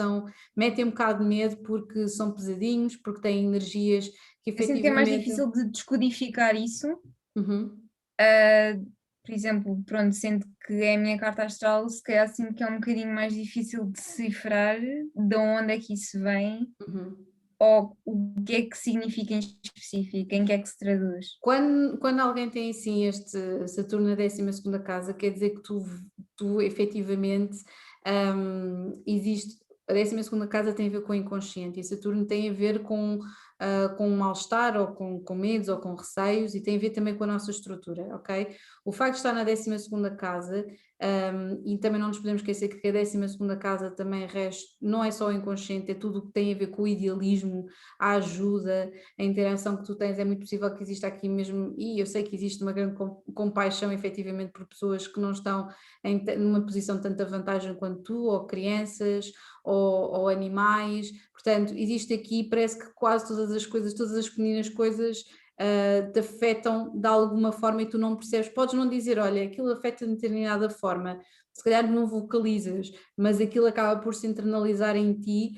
metem um bocado de medo porque são pesadinhos, porque têm energias que Eu sinto que é mais efetivamente. difícil de descodificar isso. Uhum. Por exemplo, pronto, sendo que é a minha carta astral, se calhar sinto que é um bocadinho mais difícil de decifrar de onde é que isso vem ou o que é que significa em específico, em que é que se traduz. Quando alguém tem assim este Saturno na 12ª casa, quer dizer que tu efetivamente existe. A 12ª casa tem a ver com o inconsciente e Saturno tem a ver com um mal-estar ou com medos ou com receios e tem a ver também com a nossa estrutura, ok? O facto de estar na 12ª casa, e também não nos podemos esquecer que a 12ª casa também não é só o inconsciente, é tudo o que tem a ver com o idealismo, a ajuda, a interação que tu tens, é muito possível que exista aqui mesmo, e eu sei que existe uma grande compaixão efetivamente por pessoas que não estão numa posição de tanta vantagem quanto tu, ou crianças, ou animais, portanto existe aqui, parece que quase todas as coisas, todas as pequenas coisas te afetam de alguma forma e tu não percebes, podes não dizer, olha, aquilo afeta-me de determinada forma, se calhar não vocalizas, mas aquilo acaba por se internalizar em ti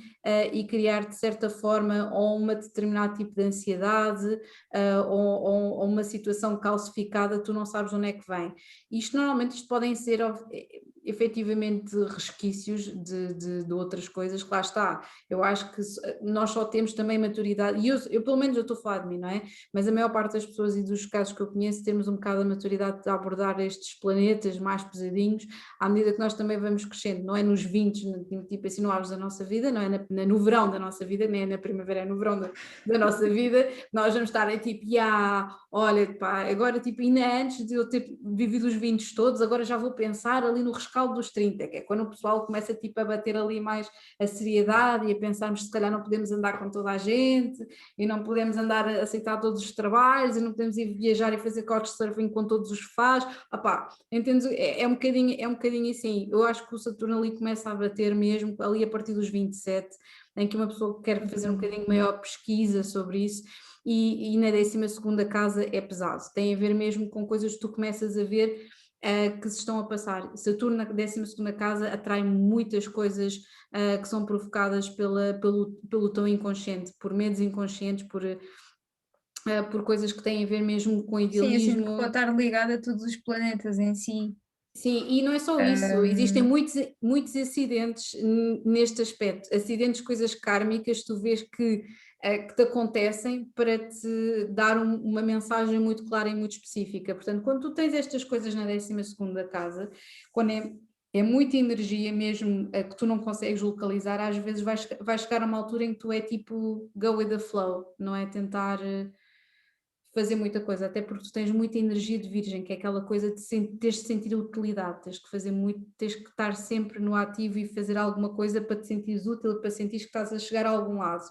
e criar de certa forma ou uma determinado tipo de ansiedade ou uma situação calcificada, tu não sabes de onde é que vem. Isto podem ser efetivamente resquícios de outras coisas que lá está. Eu acho que nós só temos também maturidade, e eu pelo menos eu estou a falar de mim, não é? Mas a maior parte das pessoas e dos casos que eu conheço temos um bocado a maturidade de abordar estes planetas mais pesadinhos à medida que nós também vamos crescendo, não é nos 20, tipo assim, no auge da nossa vida, não é no verão da nossa vida, nem é na primavera, é no verão da nossa vida, nós vamos estar aí tipo, olha, pá, agora tipo, ainda antes de eu ter vivido os 20 todos, agora já vou pensar ali no rescaldo rescaldo dos 30, que é quando o pessoal começa tipo a bater ali mais a seriedade e a pensarmos que se calhar não podemos andar com toda a gente e não podemos andar a aceitar todos os trabalhos e não podemos ir viajar e fazer couchsurfing com todos os faz. Opá, entendes? É um bocadinho assim. Eu acho que o Saturno ali começa a bater mesmo ali a partir dos 27, em que uma pessoa quer fazer um bocadinho maior pesquisa sobre isso. E na 12ª casa é pesado, tem a ver mesmo com coisas que tu começas a ver que se estão a passar. Saturno na 12ª casa atrai muitas coisas que são provocadas pelo teu inconsciente, por medos inconscientes, por coisas que têm a ver mesmo com Sim, eu sinto que pode idealismo. estar ligada a todos os planetas em si. Sim, e não é só isso, existem Ahm, muitos acidentes neste aspecto, acidentes, coisas kármicas, tu vês que te acontecem para te dar uma mensagem muito clara e muito específica. Portanto, quando tu tens estas coisas na 12ª casa, quando é muita energia mesmo que tu não consegues localizar, às vezes vai chegar a uma altura em que tu é tipo go with the flow, não é tentar fazer muita coisa, até porque tu tens muita energia de virgem, que é aquela coisa de teres de sentir utilidade, tens que fazer muito, tens que estar sempre no ativo e fazer alguma coisa para te sentires útil, para sentires que estás a chegar a algum lado.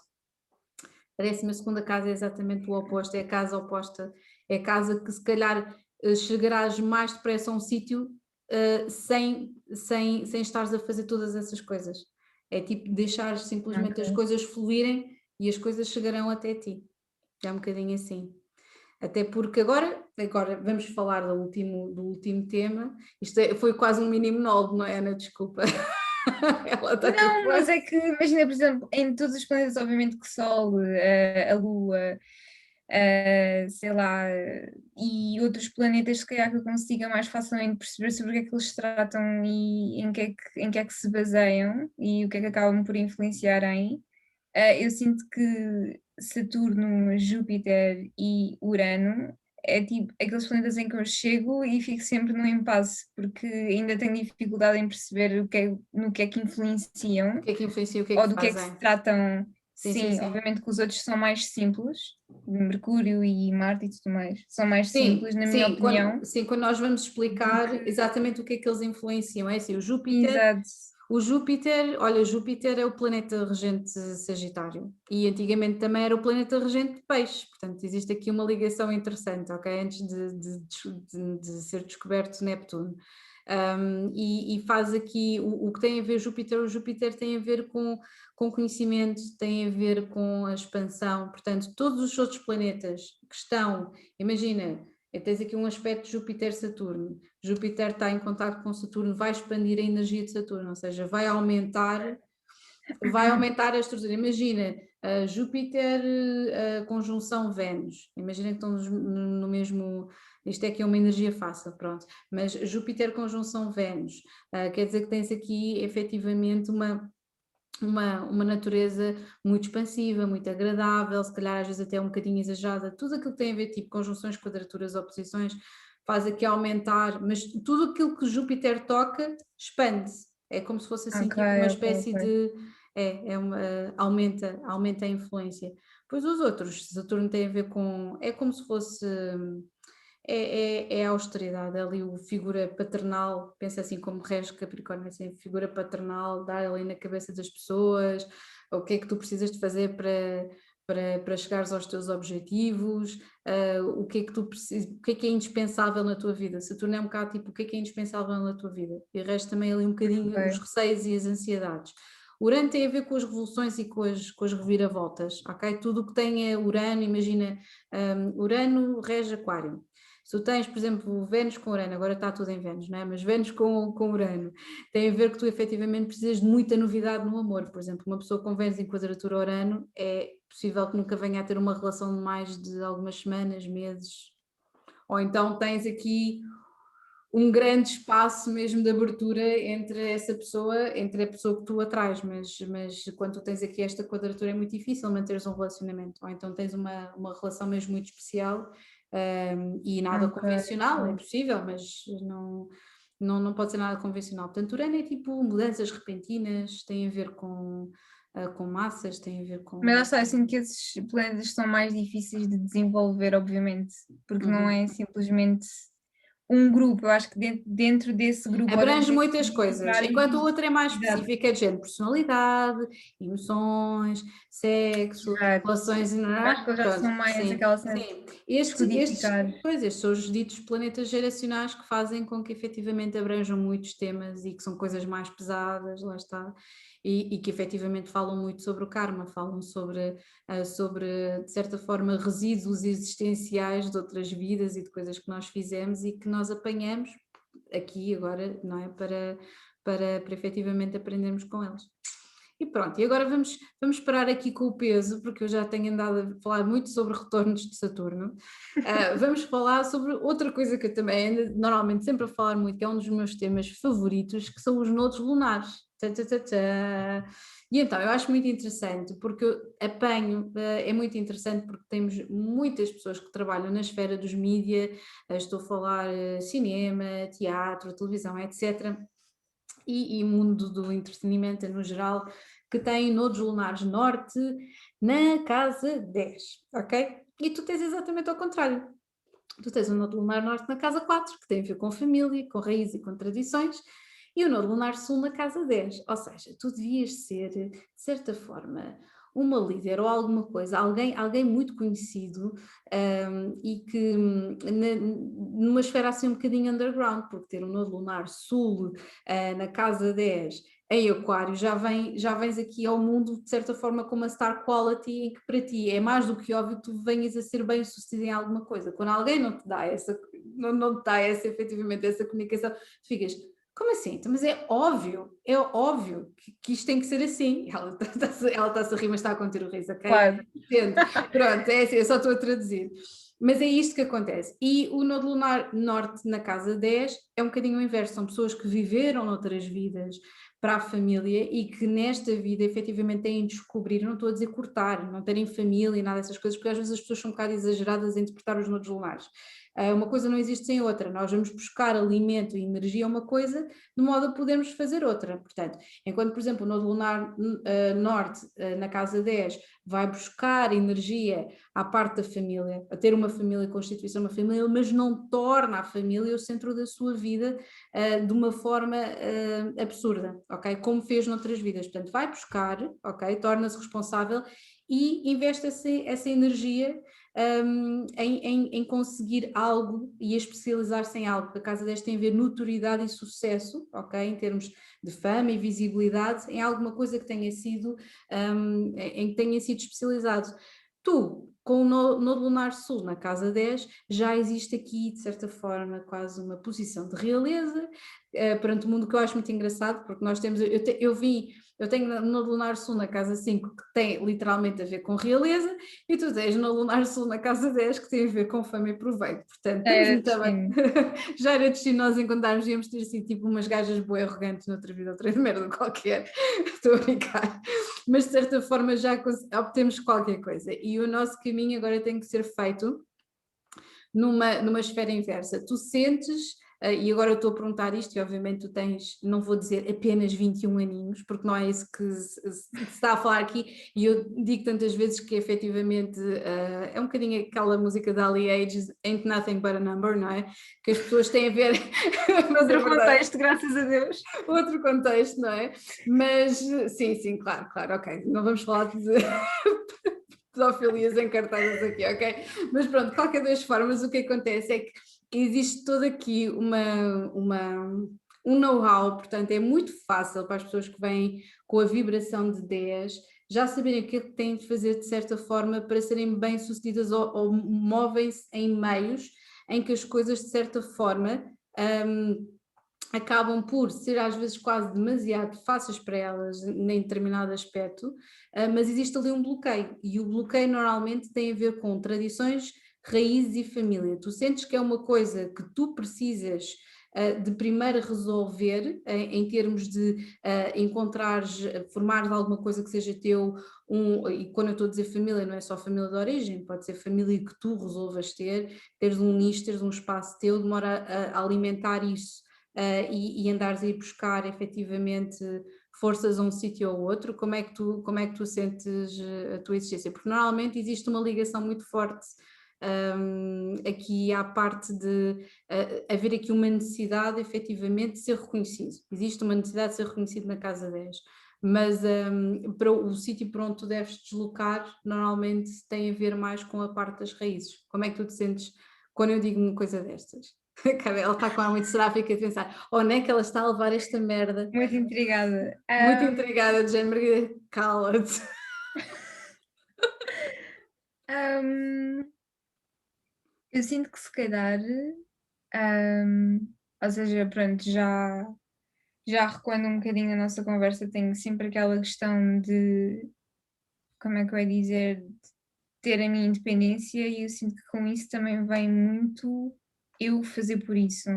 A 12ª casa é exatamente o oposto, é a casa oposta, é a casa que se calhar chegarás mais depressa a um sítio sem estares a fazer todas essas coisas. É tipo deixar simplesmente as ok. coisas fluírem e as coisas chegarão até ti. É um bocadinho assim. Até porque agora vamos falar do último tema. Isto foi quase um mini monólogo, não é, Ana? Desculpa. Ela está aqui Não, mas fora. é que, imagina, por exemplo, em todos os planetas, obviamente que o Sol, a Lua, sei lá, e outros planetas, se calhar que eu consiga mais facilmente perceber sobre o que é que eles tratam e em que é que se baseiam e o que é que acabam por influenciar em. Eu sinto que Saturno, Júpiter e Urano é tipo aqueles planetas em que eu chego e fico sempre num impasse, porque ainda tenho dificuldade em perceber no que é que O influenciam que é que influencia, o que é que ou do que é que fazem? se tratam. Sim, sim, Sim, sim. obviamente que os outros são mais simples, Mercúrio e Marte e tudo mais, são mais simples, Sim, na minha sim, opinião, quando nós vamos do explicar que. exatamente o que é que eles influenciam, é assim, Exato. Olha, Júpiter é o planeta regente Sagitário e antigamente também era o planeta regente de Peixes, portanto existe aqui uma ligação interessante, ok? Antes de ser descoberto Neptuno. E faz aqui o que tem a ver o Júpiter tem a ver com conhecimento, tem a ver com a expansão, portanto todos os outros planetas que estão, imagina, tens aqui um aspecto de Júpiter-Saturno. Júpiter está em contato com Saturno, vai expandir a energia de Saturno, ou seja, vai aumentar a estrutura. Imagina, Júpiter, conjunção Vênus. Imagina que estão no mesmo. Isto é que é uma energia fácil, pronto. Mas Júpiter conjunção Vênus, quer dizer que tens aqui efetivamente uma natureza muito expansiva, muito agradável, se calhar às vezes até um bocadinho exagerada, tudo aquilo que tem a ver tipo conjunções, quadraturas, oposições, faz aqui aumentar, mas tudo aquilo que Júpiter toca expande-se, é como se fosse assim Ok, tipo uma ok, espécie ok. de, aumenta a influência. Pois os outros, Saturno tem a ver com, é como se fosse a austeridade, é ali o figura paternal, pensa assim como rege Capricórnio, assim, figura paternal, dar ali na cabeça das pessoas, o que é que tu precisas de fazer para chegares aos teus objetivos, o que é que tu precisas, o que é indispensável na tua vida, Saturno é um bocado tipo o que é indispensável na tua vida, e o resto também ali um bocadinho os Ok. receios e as ansiedades. Urano tem a ver com as revoluções e com as reviravoltas, ok? Tudo o que tem é Urano, imagina, Urano rege Aquário. Se tu tens, por exemplo, Vênus com Urano, agora está tudo em Vênus, não é? Mas Vênus com Urano, tem a ver que tu efetivamente precisas de muita novidade no amor. Por exemplo, uma pessoa com Vênus em quadratura Urano é possível que nunca venha a ter uma relação de mais de algumas semanas, meses. Ou então tens aqui um grande espaço mesmo de abertura entre essa pessoa, entre a pessoa que tu atrás, mas quando tu tens aqui esta quadratura é muito difícil manteres um relacionamento, ou então tens uma relação mesmo muito especial, e nada Ok, convencional, é ok. possível, mas não pode ser nada convencional. Portanto, Urano é tipo mudanças repentinas, tem a ver com massas, tem a ver Mas lá com. está, eu sinto que esses planetas são mais difíceis de desenvolver, obviamente, porque não Uhum. é simplesmente um grupo, eu acho que dentro desse grupo, ou Abrange dentro muitas desse coisas, contrário, enquanto o outro é mais exato, específico, é de género, personalidade, emoções, sexo, exato. relações, Eu acho que eles já são pronto, mais sim, aquela cena de sim. Estes, descodificar. pois, estes são os ditos planetas geracionais que fazem com que efetivamente abranjam muitos temas e que são coisas mais pesadas, lá está, e que efetivamente falam muito sobre o karma, falam sobre, de certa forma, resíduos existenciais de outras vidas e de coisas que nós fizemos e que nós apanhamos aqui agora, não é? Para efetivamente aprendermos com eles. E pronto, e agora vamos parar aqui com o peso, porque eu já tenho andado a falar muito sobre retornos de Saturno. Vamos falar sobre outra coisa que eu também ando normalmente sempre a falar muito, que é um dos meus temas favoritos, que são os nodos lunares. Tã, tã, tã, tã. E então, eu acho muito interessante, porque eu apanho, é muito interessante porque temos muitas pessoas que trabalham na esfera dos mídia, estou a falar cinema, teatro, televisão, etc., e mundo do entretenimento no geral, que têm nodos lunares norte na casa 10, ok? E tu tens exatamente ao contrário. Tu tens o nodo lunar norte na casa 4, que tem a ver com família, com raiz e com tradições, e o nodo lunar sul na casa 10. Ou seja, tu devias ser, de certa forma, uma líder ou alguma coisa, alguém muito conhecido e que numa esfera assim um bocadinho underground, porque ter um nodo lunar sul na casa 10 em Aquário, já vens aqui ao mundo de certa forma com uma star quality em que para ti é mais do que óbvio que tu venhas a ser bem sucedido em alguma coisa. Quando alguém não te dá não te dá efetivamente essa comunicação, tu ficas, como assim? Então, mas é óbvio que isto tem que ser assim. Ela está-se a rir, mas está a conter o riso, ok? Claro. Entendo. Pronto, é assim, eu só estou a traduzir. Mas é isto que acontece. E o nodo lunar norte na casa 10 é um bocadinho o inverso, são pessoas que viveram noutras vidas para a família e que nesta vida efetivamente têm de descobrir, não estou a dizer cortar, não terem família e nada dessas coisas, porque às vezes as pessoas são um bocado exageradas em interpretar os nodos lunares. Uma coisa não existe sem outra, nós vamos buscar alimento e energia a uma coisa de modo a podermos fazer outra. Portanto, enquanto, por exemplo, o nodo lunar norte na casa 10 vai buscar energia à parte da família, a ter uma família, constituição uma família, mas não torna a família o centro da sua vida de uma forma absurda, ok? Como fez noutras vidas. Portanto, vai buscar, ok? Torna-se responsável e investe essa energia em conseguir algo e a especializar-se em algo, porque a Casa 10 tem a ver notoriedade e sucesso, ok? Em termos de fama e visibilidade, em alguma coisa que tenha sido, em que tenha sido especializado. Tu, com o Nodo Lunar Sul na Casa 10, já existe aqui, de certa forma, quase uma posição de realeza perante o mundo, que eu acho muito engraçado, porque nós temos, eu tenho no Lunar Sul na Casa 5 que tem literalmente a ver com realeza, e tu tens no Lunar Sul na Casa 10 que tem a ver com fama e proveito, portanto, estamos Era muito bem. destino. Já era destino nós encontrarmos, íamos ter assim, tipo umas gajas boas arrogantes noutra vida, outra merda qualquer, estou a brincar, mas de certa forma já obtemos qualquer coisa, e o nosso caminho agora tem que ser feito numa esfera inversa. Tu sentes, e agora eu estou a perguntar isto, e obviamente tu tens, não vou dizer apenas 21 aninhos, porque não é isso que se está a falar aqui, e eu digo tantas vezes que efetivamente é um bocadinho aquela música da Ali Ages, Ain't Nothing But a Number, não é? Que as pessoas têm a ver, mas é Outro verdade, contexto, graças a Deus. outro contexto, não é? Mas sim, claro, ok, não vamos falar de pedofilias encartadas aqui, ok? Mas pronto, de qualquer das formas, o que acontece é que existe todo aqui um know-how, portanto, é muito fácil para as pessoas que vêm com a vibração de 10 já saberem o que é que têm de fazer de certa forma para serem bem-sucedidas ou movem-se em meios em que as coisas de certa forma acabam por ser às vezes quase demasiado fáceis para elas em determinado aspecto, mas existe ali um bloqueio, e o bloqueio normalmente tem a ver com tradições, raízes e família. Tu sentes que é uma coisa que tu precisas de primeiro resolver, em termos de encontrares, formares alguma coisa que seja teu, e quando eu estou a dizer família, não é só família de origem, pode ser família que tu resolvas ter, teres um nicho, teres um espaço teu, demora a alimentar isso e andares a ir buscar efetivamente forças a um sítio ou outro, como é que tu sentes a tua existência? Porque normalmente existe uma ligação muito forte aqui há a parte de haver aqui uma necessidade efetivamente de ser reconhecido. Existe uma necessidade de ser reconhecido na casa 10, mas para o sítio para onde tu deves deslocar normalmente tem a ver mais com a parte das raízes. Como é que tu te sentes quando eu digo uma coisa destas? Ela está com ar muito seráfica a pensar, onde é que ela está a levar esta merda? Muito intrigada. Muito intrigada, de género, Margarida, cala-te. Eu sinto que se calhar, ou seja, pronto, já recuando um bocadinho a nossa conversa, tenho sempre aquela questão de, como é que eu ia dizer, de ter a minha independência, e eu sinto que com isso também vem muito eu fazer por isso. Ou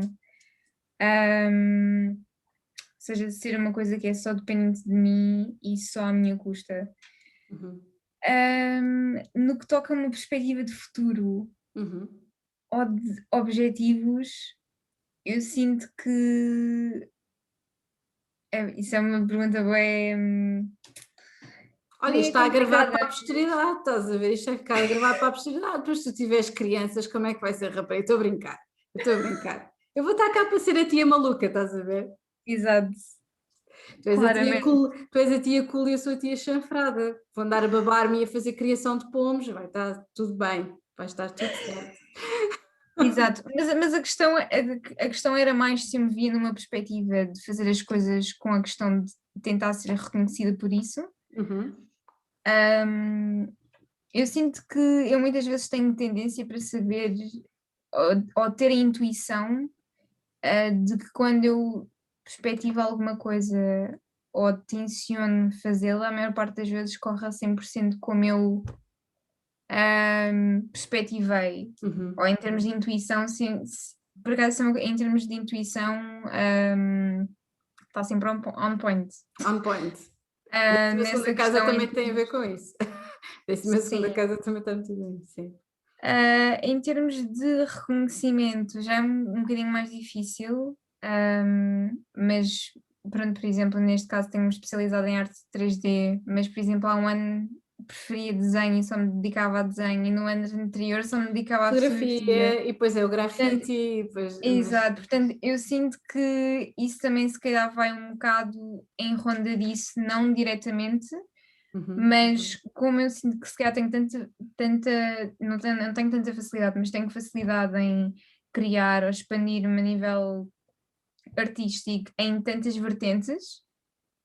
seja, de ser uma coisa que é só dependente de mim e só à minha custa. Uhum, No que toca a uma perspectiva de futuro uhum. ou de objetivos, eu sinto que isso é uma pergunta bem. Olha, Nem é isto está a gravar complicada. para a posteridade, estás a ver? Isto vai ficar a gravar para a posteridade. Depois, se tu tiveres crianças, como é que vai ser, rapaz? Estou a brincar, eu estou a brincar. Eu vou estar cá para ser a tia maluca, estás a ver? Exato, Tu és a tia claramente. cool, tu és a tia cool e eu sou a tia chanfrada. Vou andar a babar-me e a fazer criação de pomos, vai estar tudo bem, vai estar tudo certo. Exato, mas a questão era mais se eu me via numa perspectiva de fazer as coisas com a questão de tentar ser reconhecida por isso. Uhum, Hum, eu sinto que eu muitas vezes tenho tendência para saber ou ter a intuição de que quando eu perspectivo alguma coisa ou tenciono fazê-la, a maior parte das vezes corre a 100% como eu perspectivei. uhum. Ou em termos de intuição, por acaso, em termos de intuição, está sempre on point. On point. Décima segunda Nessa casa questão, também tem a ver com isso. Décima segunda sim. casa também está metido nisso, sim. Em termos de reconhecimento, já é um bocadinho mais difícil, mas pronto, por exemplo, neste caso tenho-me especializado em arte 3D, mas por exemplo há um ano preferia desenho e só me dedicava a desenho, e no ano anterior só me dedicava à fotografia. Fotografia e depois é o Portanto, grafite, e depois, mas, exato, portanto eu sinto que isso também se calhar vai um bocado em ronda disso, não diretamente, uhum, mas como eu sinto que se calhar tenho não tenho tanta facilidade, mas tenho facilidade em criar ou expandir-me a nível artístico em tantas vertentes,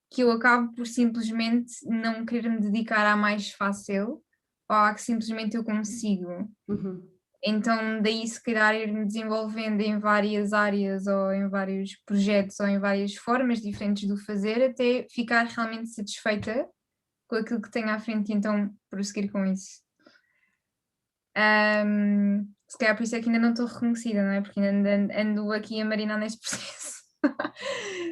que eu acabo por simplesmente não querer me dedicar à mais fácil ou à que simplesmente eu consigo. uhum. Então, daí se calhar ir-me desenvolvendo em várias áreas ou em vários projetos ou em várias formas diferentes do fazer, até ficar realmente satisfeita com aquilo que tenho à frente e então prosseguir com isso. Se calhar por isso é que ainda não estou reconhecida, não é? Porque ainda ando aqui a marinar neste processo.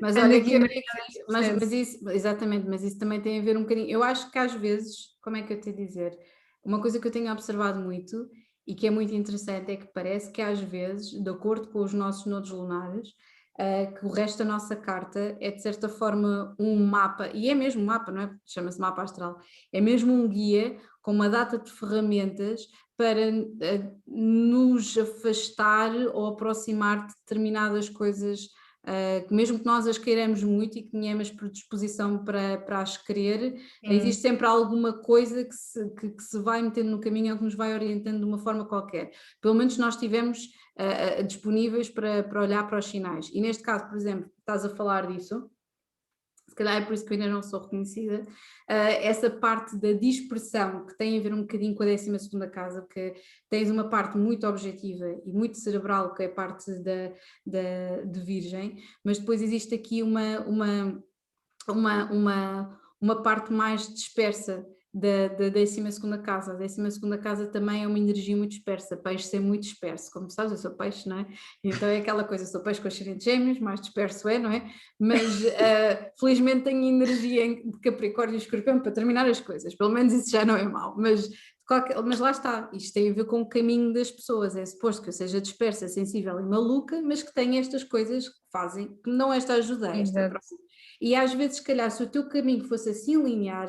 Mas Ando olha aqui que a eu marinar neste mas processo. isso, exatamente, mas isso também tem a ver um bocadinho. Eu acho que às vezes, como é que eu te dizer? Uma coisa que eu tenho observado muito e que é muito interessante é que parece que às vezes, de acordo com os nossos nodos lunares, que o resto da nossa carta é de certa forma um mapa, e é mesmo um mapa, não é? Chama-se mapa astral, é mesmo um guia com uma data de ferramentas para nos afastar ou aproximar de determinadas coisas que mesmo que nós as queiramos muito e que tenhamos predisposição para as querer, existe Sim, sempre alguma coisa que se vai metendo no caminho ou que nos vai orientando de uma forma qualquer. Pelo menos nós estivemos disponíveis para olhar para os sinais. E neste caso, por exemplo, estás a falar disso, se calhar é por isso que eu ainda não sou reconhecida, essa parte da dispersão que tem a ver um bocadinho com a 12ª casa, porque tens uma parte muito objetiva e muito cerebral, que é a parte de Virgem, mas depois existe aqui uma parte mais dispersa da 12ª casa. A 12ª casa também é uma energia muito dispersa, peixe é muito disperso, como sabes, eu sou peixe, não é? Então é aquela coisa, sou peixe com ascendente gêmeos, mais disperso é, não é? Mas felizmente tenho energia de Capricórnio e Escorpião para terminar as coisas, pelo menos isso já não é mau, mas lá está, isto tem a ver com o caminho das pessoas, é suposto que eu seja dispersa, sensível e maluca, mas que tenha estas coisas que fazem, que me dão esta ajuda, esta exato. próxima. E às vezes, se calhar, se o teu caminho fosse assim linear,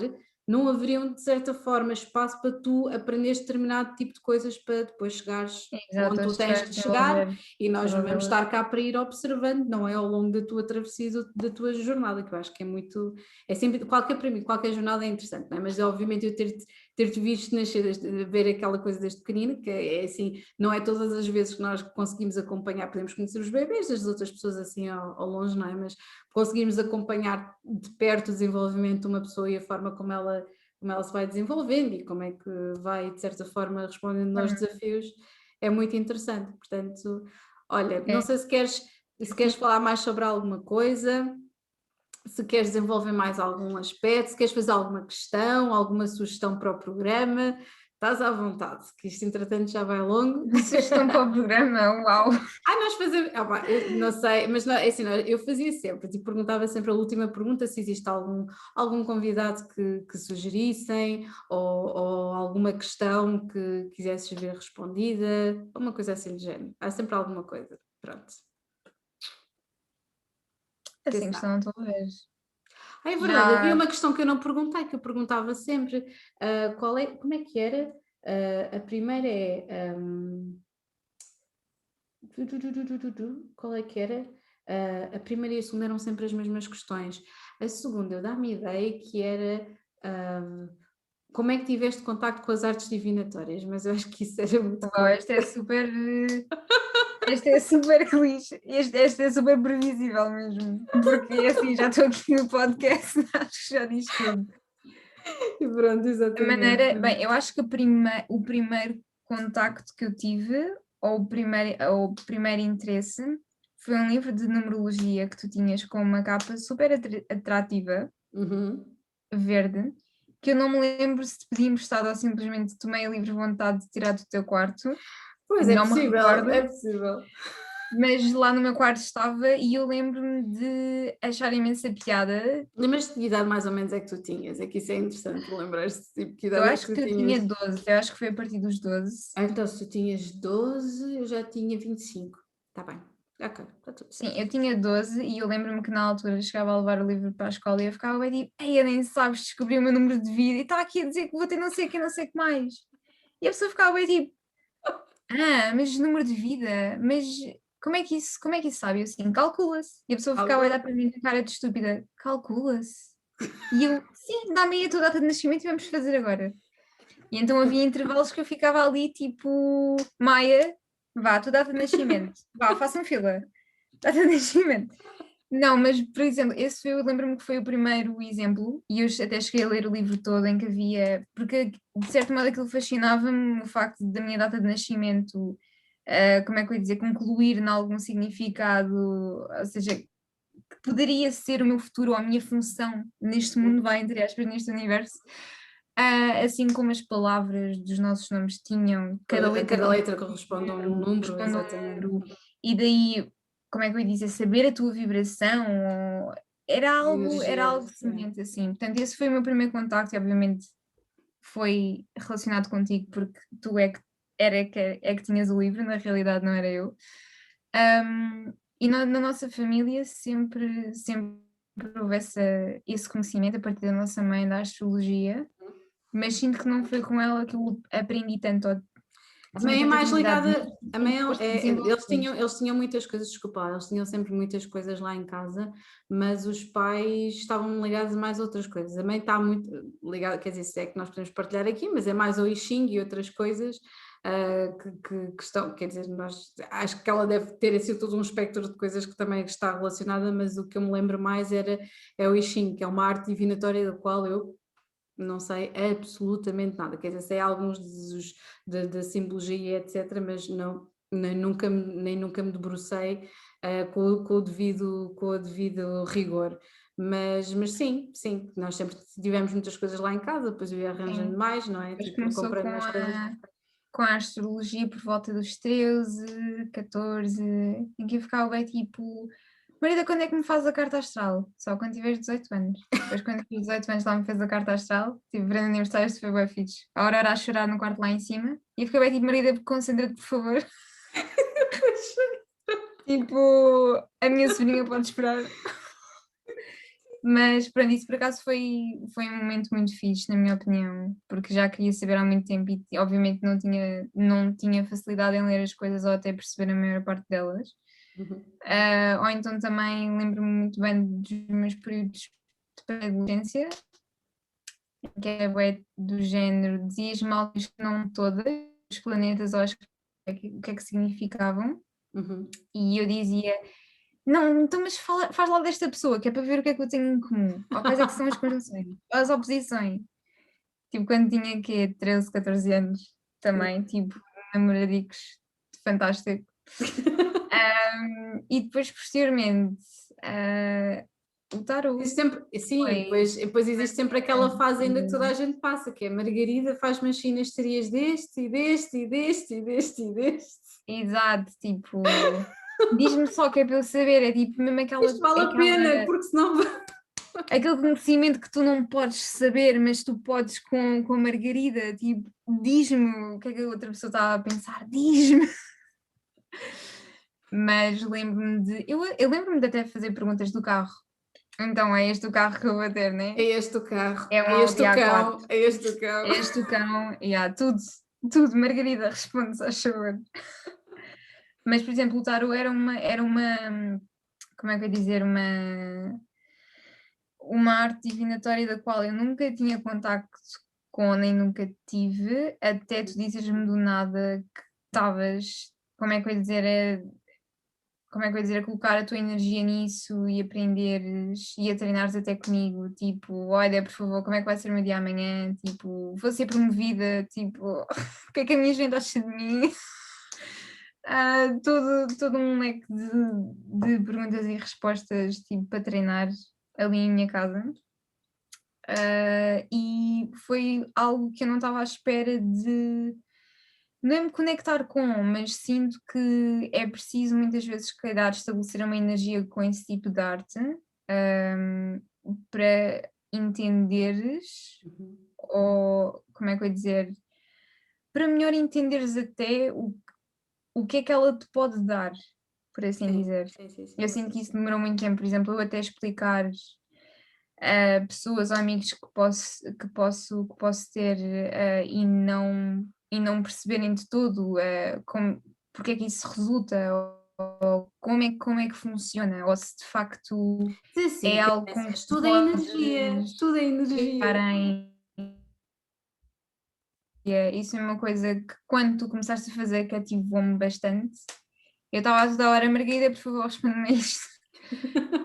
não haveriam, de certa forma, espaço para tu aprenderes determinado tipo de coisas para depois chegares Exato, onde tu as tens pessoas que chegar, desenvolver e nós todas vamos elas. estar cá para ir observando, não é ao longo da tua travessia, da tua jornada, que eu acho que é muito, é sempre, para mim, qualquer jornada é interessante, não é? Mas obviamente eu ter-te visto nascer, ver aquela coisa desde pequenina, que é assim, não é todas as vezes que nós conseguimos acompanhar, podemos conhecer os bebês das outras pessoas assim ao longe, não é? Mas conseguimos acompanhar de perto o desenvolvimento de uma pessoa e a forma como ela se vai desenvolvendo e como é que vai, de certa forma, respondendo aos desafios, é muito interessante. Portanto, olha, não É, sei se queres sim. falar mais sobre alguma coisa, se queres desenvolver mais algum aspecto, se queres fazer alguma questão, alguma sugestão para o programa, estás à vontade, que isto entretanto já vai longo. Uma sugestão para o programa, uau! Nós fazemos, eu não sei, mas não, é assim, eu fazia sempre, tipo, perguntava sempre a última pergunta se existe algum convidado que sugerissem ou alguma questão que quisesses ver respondida, uma coisa assim do género. Há sempre alguma coisa, pronto. Quem Assim, sabe? questão talvez. É verdade, havia Já uma questão que eu não perguntei, que eu perguntava sempre, como é que era? A primeira é, qual é que era? A primeira e a segunda eram sempre as mesmas questões. A segunda, eu dá-me a ideia que era como é que tiveste contacto com as artes divinatórias, mas eu acho que isso era muito uau, curto. esta é super. Esta é super clichê, esta é super previsível mesmo, porque assim já estou aqui no podcast, acho que já diz tudo. E pronto, A exatamente. maneira, bem, eu acho que o primeiro contacto que eu tive, ou o primeiro interesse, foi um livro de numerologia que tu tinhas com uma capa super atrativa, Uhum. verde, que eu não me lembro se te pedi emprestado ou simplesmente tomei a livre vontade de tirar do teu quarto, Pois é não me possível, é recordo. possível. Mas lá no meu quarto estava e eu lembro-me de achar imensa piada. Lembras-te de que idade mais ou menos é que tu tinhas? É que isso é interessante, lembrar-te tipo, que Eu idade é que acho tu que eu tinha tinhas. 12, eu acho que foi a partir dos 12. Então, se tu tinhas 12, eu já tinha 25. Está bem. Ok, está tudo Sim, certo. eu tinha 12 e eu lembro-me que na altura chegava a levar o livro para a escola e eu ficava bem tipo, ei, nem sabes, descobri o meu número de vida e está aqui a dizer que vou ter não sei o que, não sei o que mais. E a pessoa ficava bem tipo, mas número de vida, mas como é que isso sabe? Eu assim, calcula-se. E a pessoa ficava a Algo. olhar para mim com cara de estúpida, calcula-se. E eu, sim, dá-me aí a tua data de nascimento e vamos fazer agora. E então havia intervalos que eu ficava ali, tipo, Maia, vá, tua data de nascimento, vá, façam fila, data de nascimento. Não, mas, por exemplo, esse eu lembro-me que foi o primeiro exemplo, e eu até cheguei a ler o livro todo em que havia, porque de certo modo aquilo fascinava-me, o facto da minha data de nascimento, como é que eu ia dizer, concluir em algum significado, ou seja, que poderia ser o meu futuro ou a minha função neste mundo, vai, entre aspas, neste universo. Assim como as palavras dos nossos nomes tinham, cada letra Cada letra corresponde a um número, corresponde a um exatamente. número, e daí, como é que eu ia dizer, saber a tua vibração, era Energia, algo sim. semelhante assim. Portanto, esse foi o meu primeiro contacto e obviamente foi relacionado contigo porque tu é que tinhas o livro, na realidade não era eu. E na nossa família sempre houve esse conhecimento a partir da nossa mãe da astrologia, mas sinto que não foi com ela que eu aprendi tanto, ou A tinha mãe é tanta mais afinidade ligada, nisso, a e mãe depois de eles desenvolver. tinham, eles tinham muitas coisas, desculpa, eles tinham sempre muitas coisas lá em casa, mas os pais estavam ligados mais a outras coisas. A mãe está muito ligada, quer dizer, se é que nós podemos partilhar aqui, mas é mais ao I Ching e outras coisas que estão, quer dizer, acho que ela deve ter assim todo um espectro de coisas que também está relacionada, mas o que eu me lembro mais é o I Ching, que é uma arte divinatória da qual eu não sei absolutamente nada, quer dizer, sei alguns da simbologia, etc., mas não, nem nunca me debrucei com o devido rigor. Mas sim, nós sempre tivemos muitas coisas lá em casa, depois eu ia arranjando Sim. mais, não é? Depois Tipo, começou comprando mais coisas. com a astrologia por volta dos 13, 14, em que eu ficava bem tipo, Marida, quando é que me faz a carta astral? Só quando tiveres 18 anos. Depois, quando eu fiz 18 anos, lá me fez a carta astral. Tive grande aniversário, isto foi bem fixe. A Aurora a chorar no quarto lá em cima. E eu fiquei bem tipo, Marida, concentra-te, por favor. Tipo, a minha sobrinha pode esperar. Mas pronto, isso por acaso foi um momento muito fixe, na minha opinião, porque já queria saber há muito tempo e obviamente não tinha facilidade em ler as coisas ou até perceber a maior parte delas. Uhum. Ou então também lembro-me muito bem dos meus períodos de pré-adolescência, que é bué do género, dizias-me altas que não todas, os planetas ou o que é que significavam, Uhum. e eu dizia, não, então mas faz lá desta pessoa, que é para ver o que é que eu tenho em comum, ou quais é que são as conjunções, ou as oposições. Tipo, quando tinha que 13, 14 anos, também, tipo, namoradicos, fantástico. E depois, posteriormente, o tarot Existe sempre, sim, e foi. depois existe sempre aquela fase ainda que toda a gente passa, que é Margarida faz-me as sinasterias deste e deste e deste e deste e deste. Exato, tipo, diz-me só que é para eu saber, é tipo mesmo Isto vale a pena, porque senão. aquele conhecimento que tu não podes saber, mas tu podes com a Margarida, tipo, diz-me o que é que a outra pessoa estava a pensar, diz-me. Mas lembro-me eu lembro-me de até fazer perguntas do carro. Então é este o carro que eu vou ter, né? É este o carro, É um é este Audi o cão, A4. é este o cão. É este o cão, yeah, tudo, Margarida, responde-se, a favor. Mas, por exemplo, o tarot era uma, como é que eu ia dizer, uma arte divinatória da qual eu nunca tinha contacto com, nem nunca tive, até tu dizeres-me do nada que estavas, como é que eu ia dizer, como é que eu ia dizer, a colocar a tua energia nisso e aprenderes e a treinares até comigo, tipo, olha, por favor, como é que vai ser o meu dia amanhã? Tipo, vou ser promovida, tipo, o que é que a minha gente acha de mim? Todo um leque de perguntas e respostas, tipo, para treinar ali em minha casa. E foi algo que eu não estava à espera de nem me conectar com, mas sinto que é preciso muitas vezes, se calhar, estabelecer uma energia com esse tipo de arte, hum, para entenderes, Uhum. ou como é que eu ia dizer, para melhor entenderes até o que é que ela te pode dar, por assim Sim, dizer. sim, sim, sim. Eu sinto que isso demorou muito tempo, por exemplo, eu até explicar a pessoas ou amigos que posso ter, e não perceberem de todo, porque é que isso resulta, ou como é que funciona, ou se de facto Sim, é sim, quer algo dizer, com que tu estuda a energia, podes estuda a ficar energia. em. Isso é uma coisa que quando tu começaste a fazer cativou-me bastante. Eu estava a toda hora, Margarida, por favor, responde-me a isto.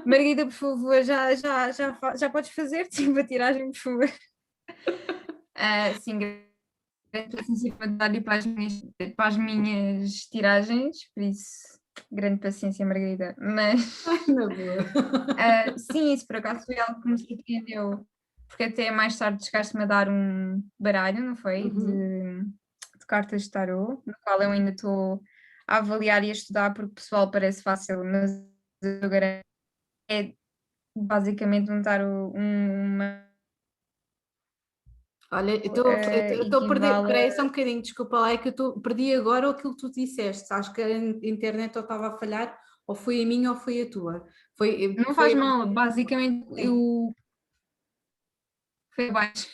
Margarida, por favor, já podes fazer, tipo, a tiragem, por favor. Sim, grande paciência para dar para as minhas tiragens, por isso, grande paciência, Margarida. Mas Na boa. sim, isso por acaso foi algo que me surpreendeu, porque até mais tarde chegaste-me a dar um baralho, não foi? Uhum. De cartas de tarot, no qual eu ainda estou a avaliar e a estudar, porque o pessoal parece fácil, mas eu garanto que é basicamente um tarot, uma Olha, eu estou a perder, equivale espera aí só um a. bocadinho, desculpa lá, é que perdi agora aquilo que tu disseste, acho que a internet ou estava a falhar, ou foi a minha ou foi a tua. Não faz Foi, mal, basicamente sim, foi abaixo.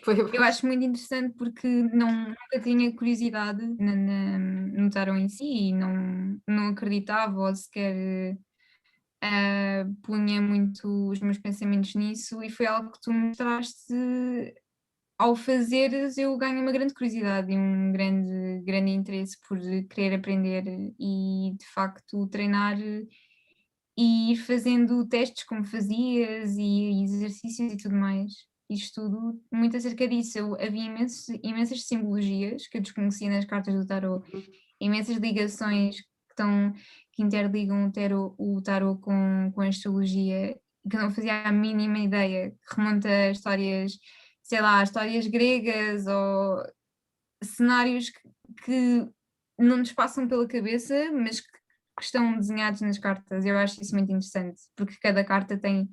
foi Eu abaixo. acho muito interessante porque nunca tinha curiosidade no tarot em si e não acreditava ou sequer punha muito os meus pensamentos nisso e foi algo que tu mostraste. Ao fazeres, eu ganho uma grande curiosidade e um grande, grande interesse por querer aprender e de facto treinar e ir fazendo testes como fazias e exercícios e tudo mais. Isto tudo, muito acerca disso. Havia imensas simbologias que eu desconhecia nas cartas do tarot, imensas ligações que interligam o tarot com a astrologia, que eu não fazia a mínima ideia, que remonta a histórias, sei lá, histórias gregas ou cenários que não nos passam pela cabeça, mas que estão desenhados nas cartas. Eu acho isso muito interessante, porque cada carta tem,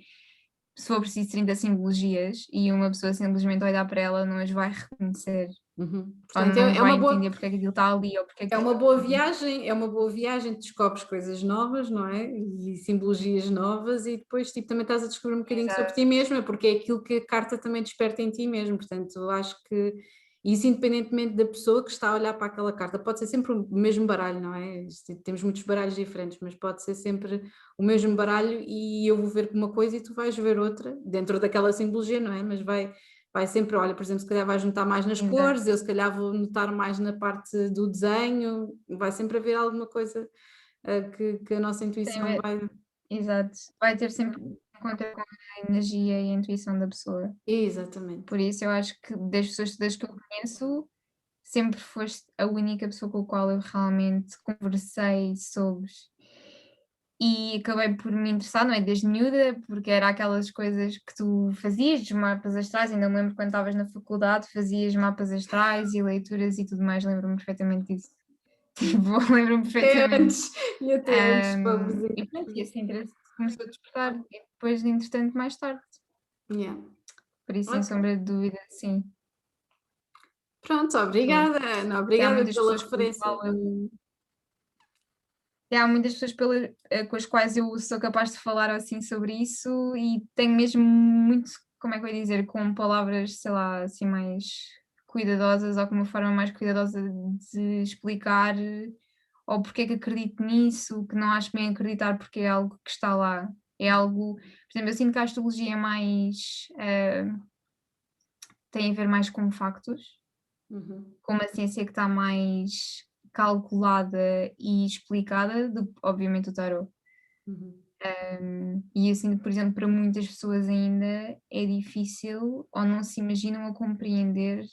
se for preciso, 30 simbologias e uma pessoa simplesmente olhar para ela não as vai reconhecer. Uhum. Ou Portanto, não é vai uma boa, entender porque é que aquilo está ali ou porque é que é uma boa viagem, descobres coisas novas, não é? E simbologias novas e depois tipo, também estás a descobrir um bocadinho sobre Exato. ti mesma, porque é aquilo que a carta também desperta em ti mesmo, portanto eu acho que isso independentemente da pessoa que está a olhar para aquela carta, pode ser sempre o mesmo baralho, não é? Temos muitos baralhos diferentes, mas pode ser sempre o mesmo baralho e eu vou ver uma coisa e tu vais ver outra, dentro daquela simbologia, não é? Mas vai sempre, olha, por exemplo, se calhar vais notar mais nas Exato. cores, eu se calhar vou notar mais na parte do desenho, vai sempre haver alguma coisa que a nossa intuição Tem- vai. Exato. Vai ter sempre em conta com a energia e a intuição da pessoa. Exatamente. Por isso eu acho que das pessoas todas que eu conheço, sempre foste a única pessoa com a qual eu realmente conversei sobre e acabei por me interessar, não é, desde miúda, porque era aquelas coisas que tu fazias, dos mapas astrais, ainda me lembro quando estavas na faculdade, fazias mapas astrais e leituras e tudo mais, lembro-me perfeitamente disso. Tipo, lembro-me Até perfeitamente. antes, e até antes, pobrezinho. E pronto, e esse interesse começou a despertar, e depois, entretanto, mais tarde. Yeah. Por isso, sem Ok. sombra de dúvida, sim, Pronto, sim. obrigada, Ana, Até há obrigada muitas pela pessoas com as referência. qual eu até há muitas pessoas com as quais eu sou capaz de falar assim sobre isso e tenho mesmo muito, como é que eu ia dizer, com palavras, sei lá, assim mais cuidadosas ou com uma forma mais cuidadosa de explicar ou porque é que acredito nisso, que não acho bem acreditar porque é algo que está lá. É algo, por exemplo, eu sinto que a astrologia é mais, tem a ver mais com factos, Uhum, com uma ciência que está mais calculada e explicada, obviamente o tarot. uhum. E assim, por exemplo, para muitas pessoas ainda é difícil ou não se imaginam a compreender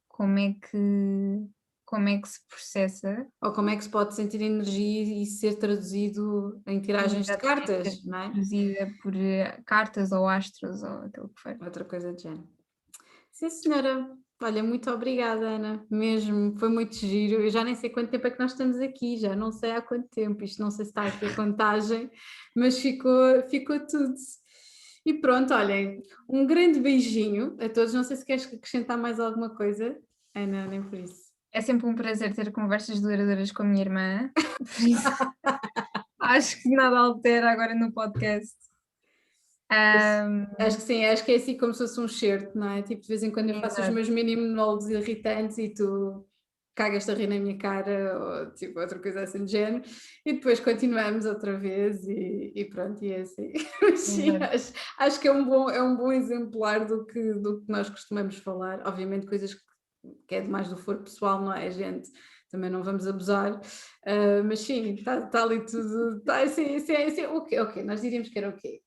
como é que, como é que se processa Ou como é que se pode sentir energia e ser traduzido em e tiragens de exatamente ser cartas, não é? traduzida por cartas ou astros ou aquilo que for. Outra coisa de género. Sim, senhora. Olha, muito obrigada, Ana. Mesmo, foi muito giro. Eu já nem sei quanto tempo é que nós estamos aqui, já não sei há quanto tempo. Isto não sei se está aqui a contagem, mas ficou tudo. E pronto, olhem, um grande beijinho a todos. Não sei se queres acrescentar mais alguma coisa, Ana, nem por isso. É sempre um prazer ter conversas duradouras com a minha irmã, por isso acho que nada altera agora no podcast. Ahm, Acho que sim, acho que é assim como se fosse um certo, não é? Tipo, de vez em quando eu faço os exato, meus mini monólogos irritantes e tu cagas-te a rir na minha cara ou tipo outra coisa assim do género e depois continuamos outra vez e pronto, e é assim. Mas sim, exato. acho que é um bom exemplar do que nós costumamos falar. Obviamente coisas que é demais do foro pessoal, não é, gente? Também não vamos abusar, mas sim, está ali tudo, está assim, assim, ok, nós diríamos que era o quê?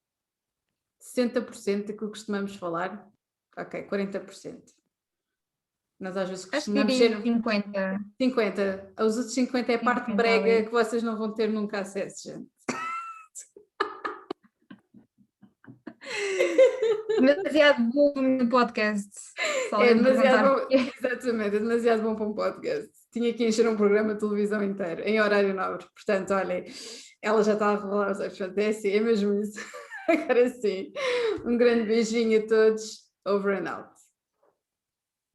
60% daquilo que costumamos falar, ok, 40%. Nós às vezes Acho que costumamos diria ser 50, 50, os outros 50 é a parte 50 brega ali. que vocês não vão ter nunca acesso, gente. Demasiado bom no podcast. Se É alguém me demasiado perguntar bom, porquê. exatamente, é demasiado bom para um podcast. Tinha que encher um programa de televisão inteiro, em horário nobre. Portanto, olhem, ela já está a revelar os olhos, portanto, é assim, é mesmo isso. Agora sim, um grande beijinho a todos, over and out.